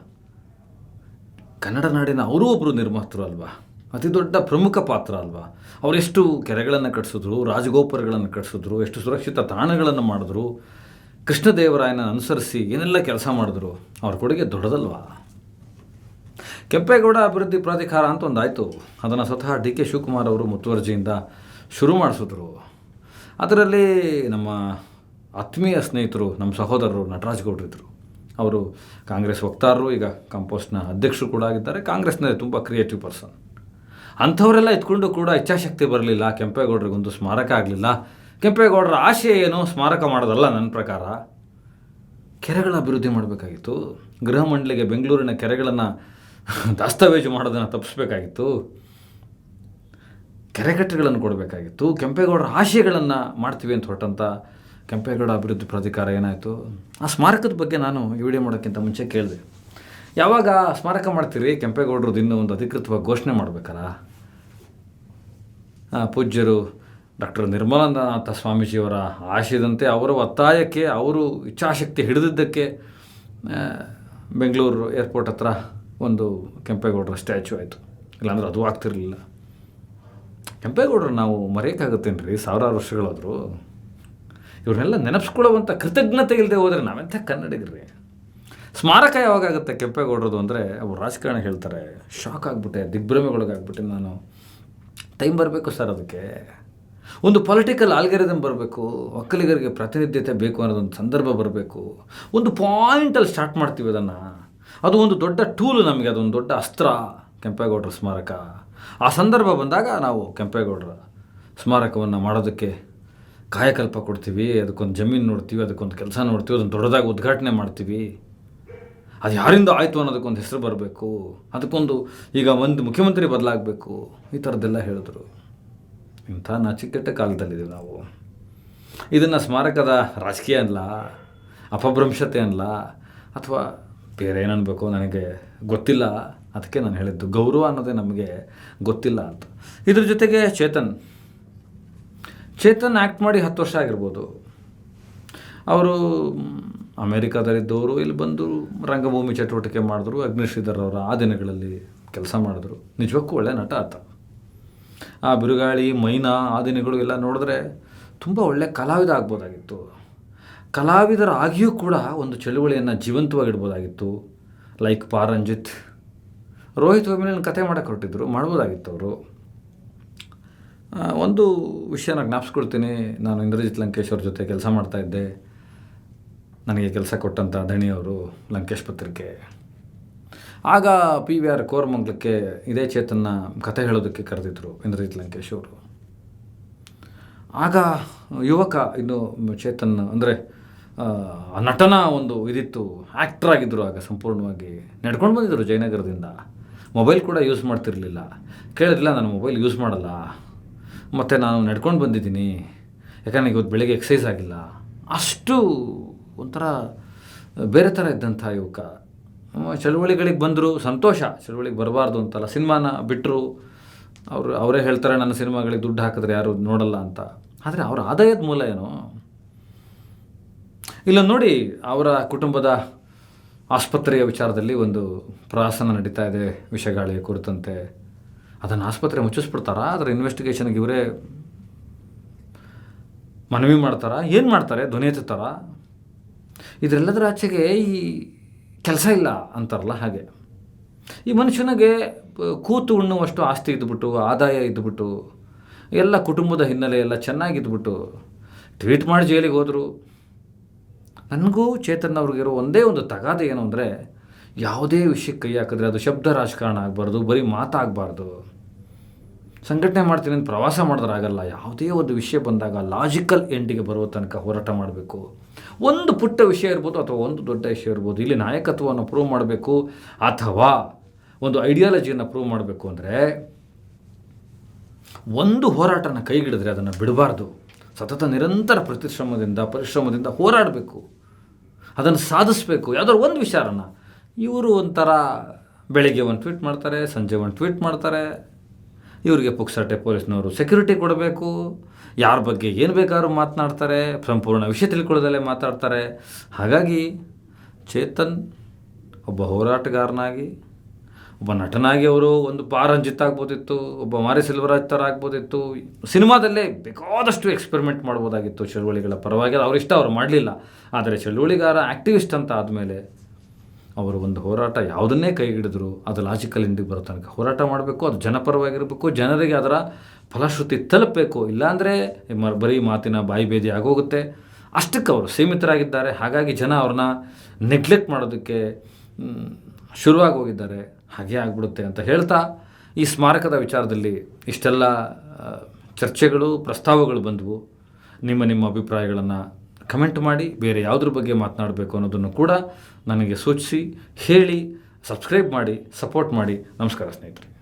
ಕನ್ನಡ ನಾಡಿನ ಅವರೂ ಒಬ್ಬರು ನಿರ್ಮಾತೃ ಅಲ್ವಾ, ಅತಿ ದೊಡ್ಡ ಪ್ರಮುಖ ಪಾತ್ರ ಅಲ್ವಾ. ಅವರೆಷ್ಟು ಕೆರೆಗಳನ್ನು ಕಟ್ಟಿಸಿದ್ರು, ರಾಜಗೋಪುರಗಳನ್ನು ಕಟ್ಟಿಸಿದ್ರು, ಎಷ್ಟು ಸುರಕ್ಷಿತ ತಾಣಗಳನ್ನು ಮಾಡಿದ್ರು, ಕೃಷ್ಣದೇವರಾಯನ ಅನುಸರಿಸಿ ಏನೆಲ್ಲ ಕೆಲಸ ಮಾಡಿದ್ರು. ಅವ್ರ ಕೊಡುಗೆ ದೊಡ್ಡದಲ್ವಾ. ಕೆಂಪೇಗೌಡ ಅಭಿವೃದ್ಧಿ ಪ್ರಾಧಿಕಾರ ಅಂತ ಒಂದಾಯಿತು. ಅದನ್ನು ಸ್ವತಃ ಡಿ.ಕೆ. ಶಿವಕುಮಾರ್ ಅವರು ಮುತುವರ್ಜಿಯಿಂದ ಶುರು ಮಾಡಿಸಿದ್ರು. ಅದರಲ್ಲಿ ನಮ್ಮ ಆತ್ಮೀಯ ಸ್ನೇಹಿತರು, ನಮ್ಮ ಸಹೋದರರು ನಟರಾಜ್ ಗೌಡ್ರಿದ್ದರು. ಅವರು ಕಾಂಗ್ರೆಸ್ ವಕ್ತಾರರು, ಈಗ ಕಂಪೋಸ್ಟ್ನ ಅಧ್ಯಕ್ಷರು ಕೂಡ ಆಗಿದ್ದಾರೆ. ಕಾಂಗ್ರೆಸ್ನಲ್ಲಿ ತುಂಬ ಕ್ರಿಯೇಟಿವ್ ಪರ್ಸನ್. ಅಂಥವರೆಲ್ಲ ಇದ್ಕೊಂಡು ಕೂಡ ಇಚ್ಛಾಶಕ್ತಿ ಬರಲಿಲ್ಲ. ಕೆಂಪೇಗೌಡರಿಗೊಂದು ಸ್ಮಾರಕ ಆಗಲಿಲ್ಲ. ಕೆಂಪೇಗೌಡರ ಆಶಯ ಏನು? ಸ್ಮಾರಕ ಮಾಡೋದಲ್ಲ ನನ್ನ ಪ್ರಕಾರ. ಕೆರೆಗಳ ಅಭಿವೃದ್ಧಿ ಮಾಡಬೇಕಾಗಿತ್ತು. ಗೃಹ ಮಂಡಳಿಗೆ ಬೆಂಗಳೂರಿನ ಕೆರೆಗಳನ್ನು ದಾಸ್ತಾವೇಜು ಮಾಡೋದನ್ನು ತಪ್ಪಿಸ್ಬೇಕಾಗಿತ್ತು. ಕೆರೆಕಟ್ಟೆಗಳನ್ನು ಕೊಡಬೇಕಾಗಿತ್ತು. ಕೆಂಪೇಗೌಡರ ಆಶಯಗಳನ್ನು ಮಾಡ್ತೀವಿ ಅಂತ ಹೊರಟಂಥ ಕೆಂಪೇಗೌಡ ಅಭಿವೃದ್ಧಿ ಪ್ರಾಧಿಕಾರ ಏನಾಯಿತು? ಆ ಸ್ಮಾರಕದ ಬಗ್ಗೆ ನಾನು ಈ ವಿಡಿಯೋ ಮಾಡೋಕ್ಕಿಂತ ಮುಂಚೆ ಕೇಳಿದೆ, ಯಾವಾಗ ಸ್ಮಾರಕ ಮಾಡ್ತೀರಿ? ಕೆಂಪೇಗೌಡರದ್ದು ಇನ್ನೂ ಒಂದು ಅಧಿಕೃತವಾಗಿ ಘೋಷಣೆ ಮಾಡಬೇಕಲ್ಲ. ಪೂಜ್ಯರು ಡಾಕ್ಟರ್ ನಿರ್ಮಲಾನಂದ ಸ್ವಾಮೀಜಿಯವರ ಆಶಯದಂತೆ ಅವರ ಒತ್ತಾಯಕ್ಕೆ, ಅವರು ಇಚ್ಛಾಶಕ್ತಿ ಹಿಡಿದಿದ್ದಕ್ಕೆ ಬೆಂಗಳೂರು ಏರ್ಪೋರ್ಟ್ ಹತ್ರ ಒಂದು ಕೆಂಪೇಗೌಡರ ಸ್ಟ್ಯಾಚು ಆಯಿತು. ಇಲ್ಲಾಂದ್ರೆ ಅದು ಆಗ್ತಿರಲಿಲ್ಲ. ಕೆಂಪೇಗೌಡರು ನಾವು ಮರೆಯೋಕ್ಕಾಗುತ್ತೇನು ರೀ? ಸಾವಿರಾರು ವರ್ಷಗಳಾದರೂ ಇವ್ರನ್ನೆಲ್ಲ ನೆನಪಿಸ್ಕೊಳ್ಳುವಂಥ ಕೃತಜ್ಞತೆ ಇಲ್ಲದೆ ಹೋದರೆ ನಾವೆಂಥ ಕನ್ನಡಿಗರ್ರಿ. ಸ್ಮಾರಕ ಯಾವಾಗುತ್ತೆ ಕೆಂಪೇಗೌಡರದು ಅಂದರೆ ಅವರು ರಾಜಕಾರಣ ಹೇಳ್ತಾರೆ, ಶಾಕ್ ಆಗಿಬಿಟ್ಟೆ, ದಿಗ್ಭ್ರಮೆಗೊಳಗಾಗ್ಬಿಟ್ಟೆ ನಾನು. ಟೈಮ್ ಬರಬೇಕು ಸರ್ ಅದಕ್ಕೆ. ಒಂದು ಪೊಲಿಟಿಕಲ್ ಆಲ್ಗರಿದಮ್ ಬರಬೇಕು, ಒಕ್ಕಲಿಗರಿಗೆ ಪ್ರಾತಿನಿಧ್ಯತೆ ಬೇಕು ಅನ್ನೋದೊಂದು ಸಂದರ್ಭ ಬರಬೇಕು. ಒಂದು ಪಾಯಿಂಟಲ್ಲಿ ಸ್ಟಾರ್ಟ್ ಮಾಡ್ತೀವಿ ಅದನ್ನು. ಅದು ಒಂದು ದೊಡ್ಡ ಟೂಲು ನಮಗೆ, ಅದೊಂದು ದೊಡ್ಡ ಅಸ್ತ್ರ ಕೆಂಪೇಗೌಡರ ಸ್ಮಾರಕ. ಆ ಸಂದರ್ಭ ಬಂದಾಗ ನಾವು ಕೆಂಪೇಗೌಡರ ಸ್ಮಾರಕವನ್ನು ಮಾಡೋದಕ್ಕೆ ಕಾಯಕಲ್ಪ ಕೊಡ್ತೀವಿ. ಅದಕ್ಕೊಂದು ಜಮೀನು ನೋಡ್ತೀವಿ, ಅದಕ್ಕೊಂದು ಕೆಲಸ ನೋಡ್ತೀವಿ, ಅದನ್ನು ದೊಡ್ಡದಾಗಿ ಉದ್ಘಾಟನೆ ಮಾಡ್ತೀವಿ. ಅದು ಯಾರಿಂದ ಆಯಿತು ಅನ್ನೋದಕ್ಕೊಂದು ಹೆಸರು ಬರಬೇಕು, ಅದಕ್ಕೊಂದು ಈಗ ಒಂದು ಮುಖ್ಯಮಂತ್ರಿ ಬದಲಾಗಬೇಕು, ಈ ಥರದ್ದೆಲ್ಲ ಹೇಳಿದ್ರು. ಇಂಥ ನಾಚಿಕೆಟ್ಟ ಕಾಲದಲ್ಲಿದ್ದೀವಿ ನಾವು. ಇದನ್ನು ಸ್ಮಾರಕದ ರಾಜಕೀಯ ಅಲ್ಲ, ಅಪಭ್ರಂಶತೆ ಅಲ್ಲ, ಅಥವಾ ಬೇರೆ ಏನನ್ಬೇಕು ನನಗೆ ಗೊತ್ತಿಲ್ಲ. ಅದಕ್ಕೆ ನಾನು ಹೇಳಿದ್ದು ಗೌರವ ಅನ್ನೋದೇ ನಮಗೆ ಗೊತ್ತಿಲ್ಲ ಅಂತ. ಇದ್ರ ಜೊತೆಗೆ ಚೇತನ್ ಆ್ಯಕ್ಟ್ ಮಾಡಿ 10 ವರ್ಷ ಆಗಿರ್ಬೋದು. ಅವರು ಅಮೇರಿಕಾದಲ್ಲಿದ್ದವರು, ಇಲ್ಲಿ ಬಂದು ರಂಗಭೂಮಿ ಚಟುವಟಿಕೆ ಮಾಡಿದ್ರು. ಅಗ್ನಿಶ್ರೀಧರ್ ಅವರ ಆ ದಿನಗಳಲ್ಲಿ ಕೆಲಸ ಮಾಡಿದ್ರು. ನಿಜಕ್ಕೂ ಒಳ್ಳೆ ನಟ ಆತ. ಆ ಬಿರುಗಾಳಿ, ಮೈನಾ ಆ ದಿನಗಳು ಎಲ್ಲ ನೋಡಿದ್ರೆ ತುಂಬ ಒಳ್ಳೆ ಕಲಾವಿದ ಆಗ್ಬೋದಾಗಿತ್ತು. ಕಲಾವಿದರಾಗಿಯೂ ಕೂಡ ಒಂದು ಚಳುವಳಿಯನ್ನು ಜೀವಂತವಾಗಿಡ್ಬೋದಾಗಿತ್ತು. ಲೈಕ್ ಪಾರಂಜಿತ್, ರೋಹಿತ್ ವೇಮುಲನ ಕತೆ ಮಾಡೋಕ್ಕೆ ಹೊರಟಿದ್ರು, ಮಾಡ್ಬೋದಾಗಿತ್ತು ಅವರು. ಒಂದು ವಿಷಯನ ಜ್ಞಾಪಿಸ್ಕೊಳ್ತೀನಿ. ನಾನು ಇಂದ್ರಜಿತ್ ಲಂಕೇಶ್ ಅವ್ರ ಜೊತೆ ಕೆಲಸ ಮಾಡ್ತಾಯಿದ್ದೆ. ನನಗೆ ಕೆಲಸ ಕೊಟ್ಟಂಥ ದಣಿಯವರು ಲಂಕೇಶ್ ಪತ್ರಿಕೆ. ಆಗ PVR ಕೋರಮಂಗಲಕ್ಕೆ ಇದೇ ಚೇತನ್ನ ಕತೆ ಹೇಳೋದಕ್ಕೆ ಕರೆದಿದ್ರು ಇಂದ್ರಜಿತ್ ಲಂಕೇಶ್ ಅವರು. ಆಗ ಯುವಕ ಇನ್ನು ಚೇತನ್ ಅಂದರೆ ನಟನ ಒಂದು ಇದಿತ್ತು, ಆ್ಯಕ್ಟರ್ ಆಗಿದ್ದರು. ಆಗ ಸಂಪೂರ್ಣವಾಗಿ ನಡ್ಕೊಂಡು ಬಂದಿದ್ದರು ಜಯನಗರದಿಂದ. ಮೊಬೈಲ್ ಕೂಡ ಯೂಸ್ ಮಾಡ್ತಿರಲಿಲ್ಲ. ಕೇಳಿದ್ರಿಲ್ಲ, ನಾನು ಮೊಬೈಲ್ ಯೂಸ್ ಮಾಡಲ್ಲ, ಮತ್ತು ನಾನು ನಡ್ಕೊಂಡು ಬಂದಿದ್ದೀನಿ, ಯಾಕಂದರೆ ಇವತ್ತು ಬೆಳಗ್ಗೆ ಎಕ್ಸಸೈಸ್ ಆಗಿಲ್ಲ. ಅಷ್ಟು ಒಂಥರ ಬೇರೆ ಥರ ಇದ್ದಂಥ ಯುವಕ. ಚಳುವಳಿಗಳಿಗೆ ಬಂದರು, ಸಂತೋಷ. ಚಳುವಳಿಗೆ ಬರಬಾರ್ದು ಅಂತಲ್ಲ, ಸಿನಿಮಾನ ಬಿಟ್ಟರು. ಅವರೇ ಹೇಳ್ತಾರೆ, ನನ್ನ ಸಿನಿಮಾಗಳಿಗೆ ದುಡ್ಡು ಹಾಕಿದ್ರೆ ಯಾರು ನೋಡಲ್ಲ ಅಂತ. ಆದರೆ ಅವರ ಆದಾಯದ ಮೂಲ ಏನು? ಇಲ್ಲ ನೋಡಿ, ಅವರ ಕುಟುಂಬದ ಆಸ್ಪತ್ರೆಯ ವಿಚಾರದಲ್ಲಿ ಒಂದು ಪ್ರವಾಸನ ನಡೀತಾ ಇದೆ ವಿಷಗಾಳಿಯ ಕುರಿತಂತೆ. ಅದನ್ನು ಆಸ್ಪತ್ರೆ ಮುಚ್ಚಿಸ್ಬಿಡ್ತಾರಾ? ಅದರ ಇನ್ವೆಸ್ಟಿಗೇಷನ್ಗೆ ಇವರೇ ಮನವಿ ಮಾಡ್ತಾರಾ? ಏನು ಮಾಡ್ತಾರೆ? ಧ್ವನಿ ಎತ್ತುತ್ತಾರಾ? ಇದರೆಲ್ಲದರ ಆಚೆಗೆ ಈ ಕೆಲಸ ಇಲ್ಲ ಅಂತಾರಲ್ಲ, ಹಾಗೆ ಈ ಮನುಷ್ಯನಿಗೆ ಕೂತು ಉಣ್ಣುವಷ್ಟು ಆಸ್ತಿ ಇದ್ದುಬಿಟ್ಟು, ಆದಾಯ ಇದ್ದುಬಿಟ್ಟು, ಎಲ್ಲ ಕುಟುಂಬದ ಹಿನ್ನೆಲೆ ಎಲ್ಲ ಚೆನ್ನಾಗಿದ್ದುಬಿಟ್ಟು ಟ್ವೀಟ್ ಮಾಡಿ ಜೈಲಿಗೆ ಹೋದರು. ನನಗೂ ಚೇತನ್ ಅವ್ರಿಗಿರೋ ಒಂದೇ ಒಂದು ತಗಾದೆ ಏನು ಅಂದರೆ, ಯಾವುದೇ ವಿಷಯಕ್ಕೆ ಕೈ ಹಾಕಿದ್ರೆ ಅದು ಶಬ್ದ ರಾಜಕಾರಣ ಆಗಬಾರ್ದು, ಬರೀ ಮಾತಾಗಬಾರ್ದು. ಸಂಘಟನೆ ಮಾಡ್ತೀನಿ ಅಂತ ಪ್ರವಾಸ ಮಾಡಿದ್ರೆ ಆಗಲ್ಲ. ಯಾವುದೇ ಒಂದು ವಿಷಯ ಬಂದಾಗ ಲಾಜಿಕಲ್ ಎಂಡಿಗೆ ಬರುವ ತನಕ ಹೋರಾಟ ಮಾಡಬೇಕು. ಒಂದು ಪುಟ್ಟ ವಿಷಯ ಇರ್ಬೋದು ಅಥವಾ ಒಂದು ದೊಡ್ಡ ವಿಷಯ ಇರ್ಬೋದು, ಇಲ್ಲಿ ನಾಯಕತ್ವವನ್ನು ಪ್ರೂವ್ ಮಾಡಬೇಕು ಅಥವಾ ಒಂದು ಐಡಿಯಾಲಜಿಯನ್ನು ಪ್ರೂವ್ ಮಾಡಬೇಕು ಅಂದರೆ ಒಂದು ಹೋರಾಟನ ಕೈಗಿಡಿದ್ರೆ ಅದನ್ನು ಬಿಡಬಾರ್ದು. ಸತತ ನಿರಂತರ ಪರಿಶ್ರಮದಿಂದ ಹೋರಾಡಬೇಕು, ಅದನ್ನು ಸಾಧಿಸಬೇಕು. ಯಾವುದಾದ್ರು ಒಂದು ವಿಚಾರನ. ಇವರು ಒಂಥರ ಬೆಳಿಗ್ಗೆ ಒಂದು ಟ್ವೀಟ್ ಮಾಡ್ತಾರೆ, ಸಂಜೆ ಒಂದು ಟ್ವೀಟ್ ಮಾಡ್ತಾರೆ. ಇವರಿಗೆ ಪುಕ್ಸಟ್ಟೆ ಪೊಲೀಸ್ನವರು ಸೆಕ್ಯೂರಿಟಿ ಕೊಡಬೇಕು, ಯಾರ ಬಗ್ಗೆ ಏನು ಬೇಕಾದ್ರೂ ಮಾತನಾಡ್ತಾರೆ, ಸಂಪೂರ್ಣ ವಿಷಯ ತಿಳ್ಕೊಳ್ಳೋದಲ್ಲೇ ಮಾತಾಡ್ತಾರೆ. ಹಾಗಾಗಿ ಚೇತನ್ ಒಬ್ಬ ಹೋರಾಟಗಾರನಾಗಿ, ಒಬ್ಬ ನಟನಾಗಿ ಅವರು ಒಂದು ಪಾರಂಜಿತ್ ಆಗ್ಬೋದಿತ್ತು, ಒಬ್ಬ ಮಾರಿ ಸೆಲ್ವರಾಜ್ ಥರ ಆಗ್ಬೋದಿತ್ತು. ಸಿನಿಮಾದಲ್ಲೇ ಬೇಕಾದಷ್ಟು ಎಕ್ಸ್ಪೆರಿಮೆಂಟ್ ಮಾಡ್ಬೋದಾಗಿತ್ತು ಚಳುವಳಿಗಳ ಪರವಾಗಿ. ಅವರಿಷ್ಟ ಅವರು ಮಾಡಲಿಲ್ಲ. ಆದರೆ ಚಳುವಳಿಗಾರ, ಆ್ಯಕ್ಟಿವಿಸ್ಟ್ ಅಂತ ಆದಮೇಲೆ ಅವರು ಒಂದು ಹೋರಾಟ ಯಾವುದನ್ನೇ ಕೈ ಹಿಡಿದ್ರು ಅದು ಲಾಜಿಕಲ್ ಎಂಡಿಗೆ ಬರೋ ತನಕ ಹೋರಾಟ ಮಾಡಬೇಕು. ಅದು ಜನಪರವಾಗಿರಬೇಕು, ಜನರಿಗೆ ಅದರ ಫಲಶ್ರುತಿ ತಲುಪಬೇಕು. ಇಲ್ಲಾಂದರೆ ಬರೀ ಮಾತಿನ ಬಾಯಿ ಬೇದಿ ಆಗೋಗುತ್ತೆ. ಅಷ್ಟಕ್ಕೆ ಅವರು ಸೀಮಿತರಾಗಿದ್ದಾರೆ. ಹಾಗಾಗಿ ಜನ ಅವ್ರನ್ನ ನೆಗ್ಲೆಕ್ಟ್ ಮಾಡೋದಕ್ಕೆ ಶುರುವಾಗಿ ಹೋಗಿದ್ದಾರೆ. ಹಾಗೆ ಆಗ್ಬಿಡುತ್ತೆ ಅಂತ ಹೇಳ್ತಾ, ಈ ಸ್ಮಾರಕದ ವಿಚಾರದಲ್ಲಿ ಇಷ್ಟೆಲ್ಲ ಚರ್ಚೆಗಳು, ಪ್ರಸ್ತಾವಗಳು ಬಂದವು. ನಿಮ್ಮ ಅಭಿಪ್ರಾಯಗಳನ್ನು ಕಮೆಂಟ್ ಮಾಡಿ. ಬೇರೆ ಯಾವುದ್ರ ಬಗ್ಗೆ ಮಾತನಾಡಬೇಕು ಅನ್ನೋದನ್ನು ಕೂಡ ನನಗೆ ಸೂಚಿಸಿ, ಹೇಳಿ. ಸಬ್ಸ್ಕ್ರೈಬ್ ಮಾಡಿ, ಸಪೋರ್ಟ್ ಮಾಡಿ. ನಮಸ್ಕಾರ ಸ್ನೇಹಿತರೆ.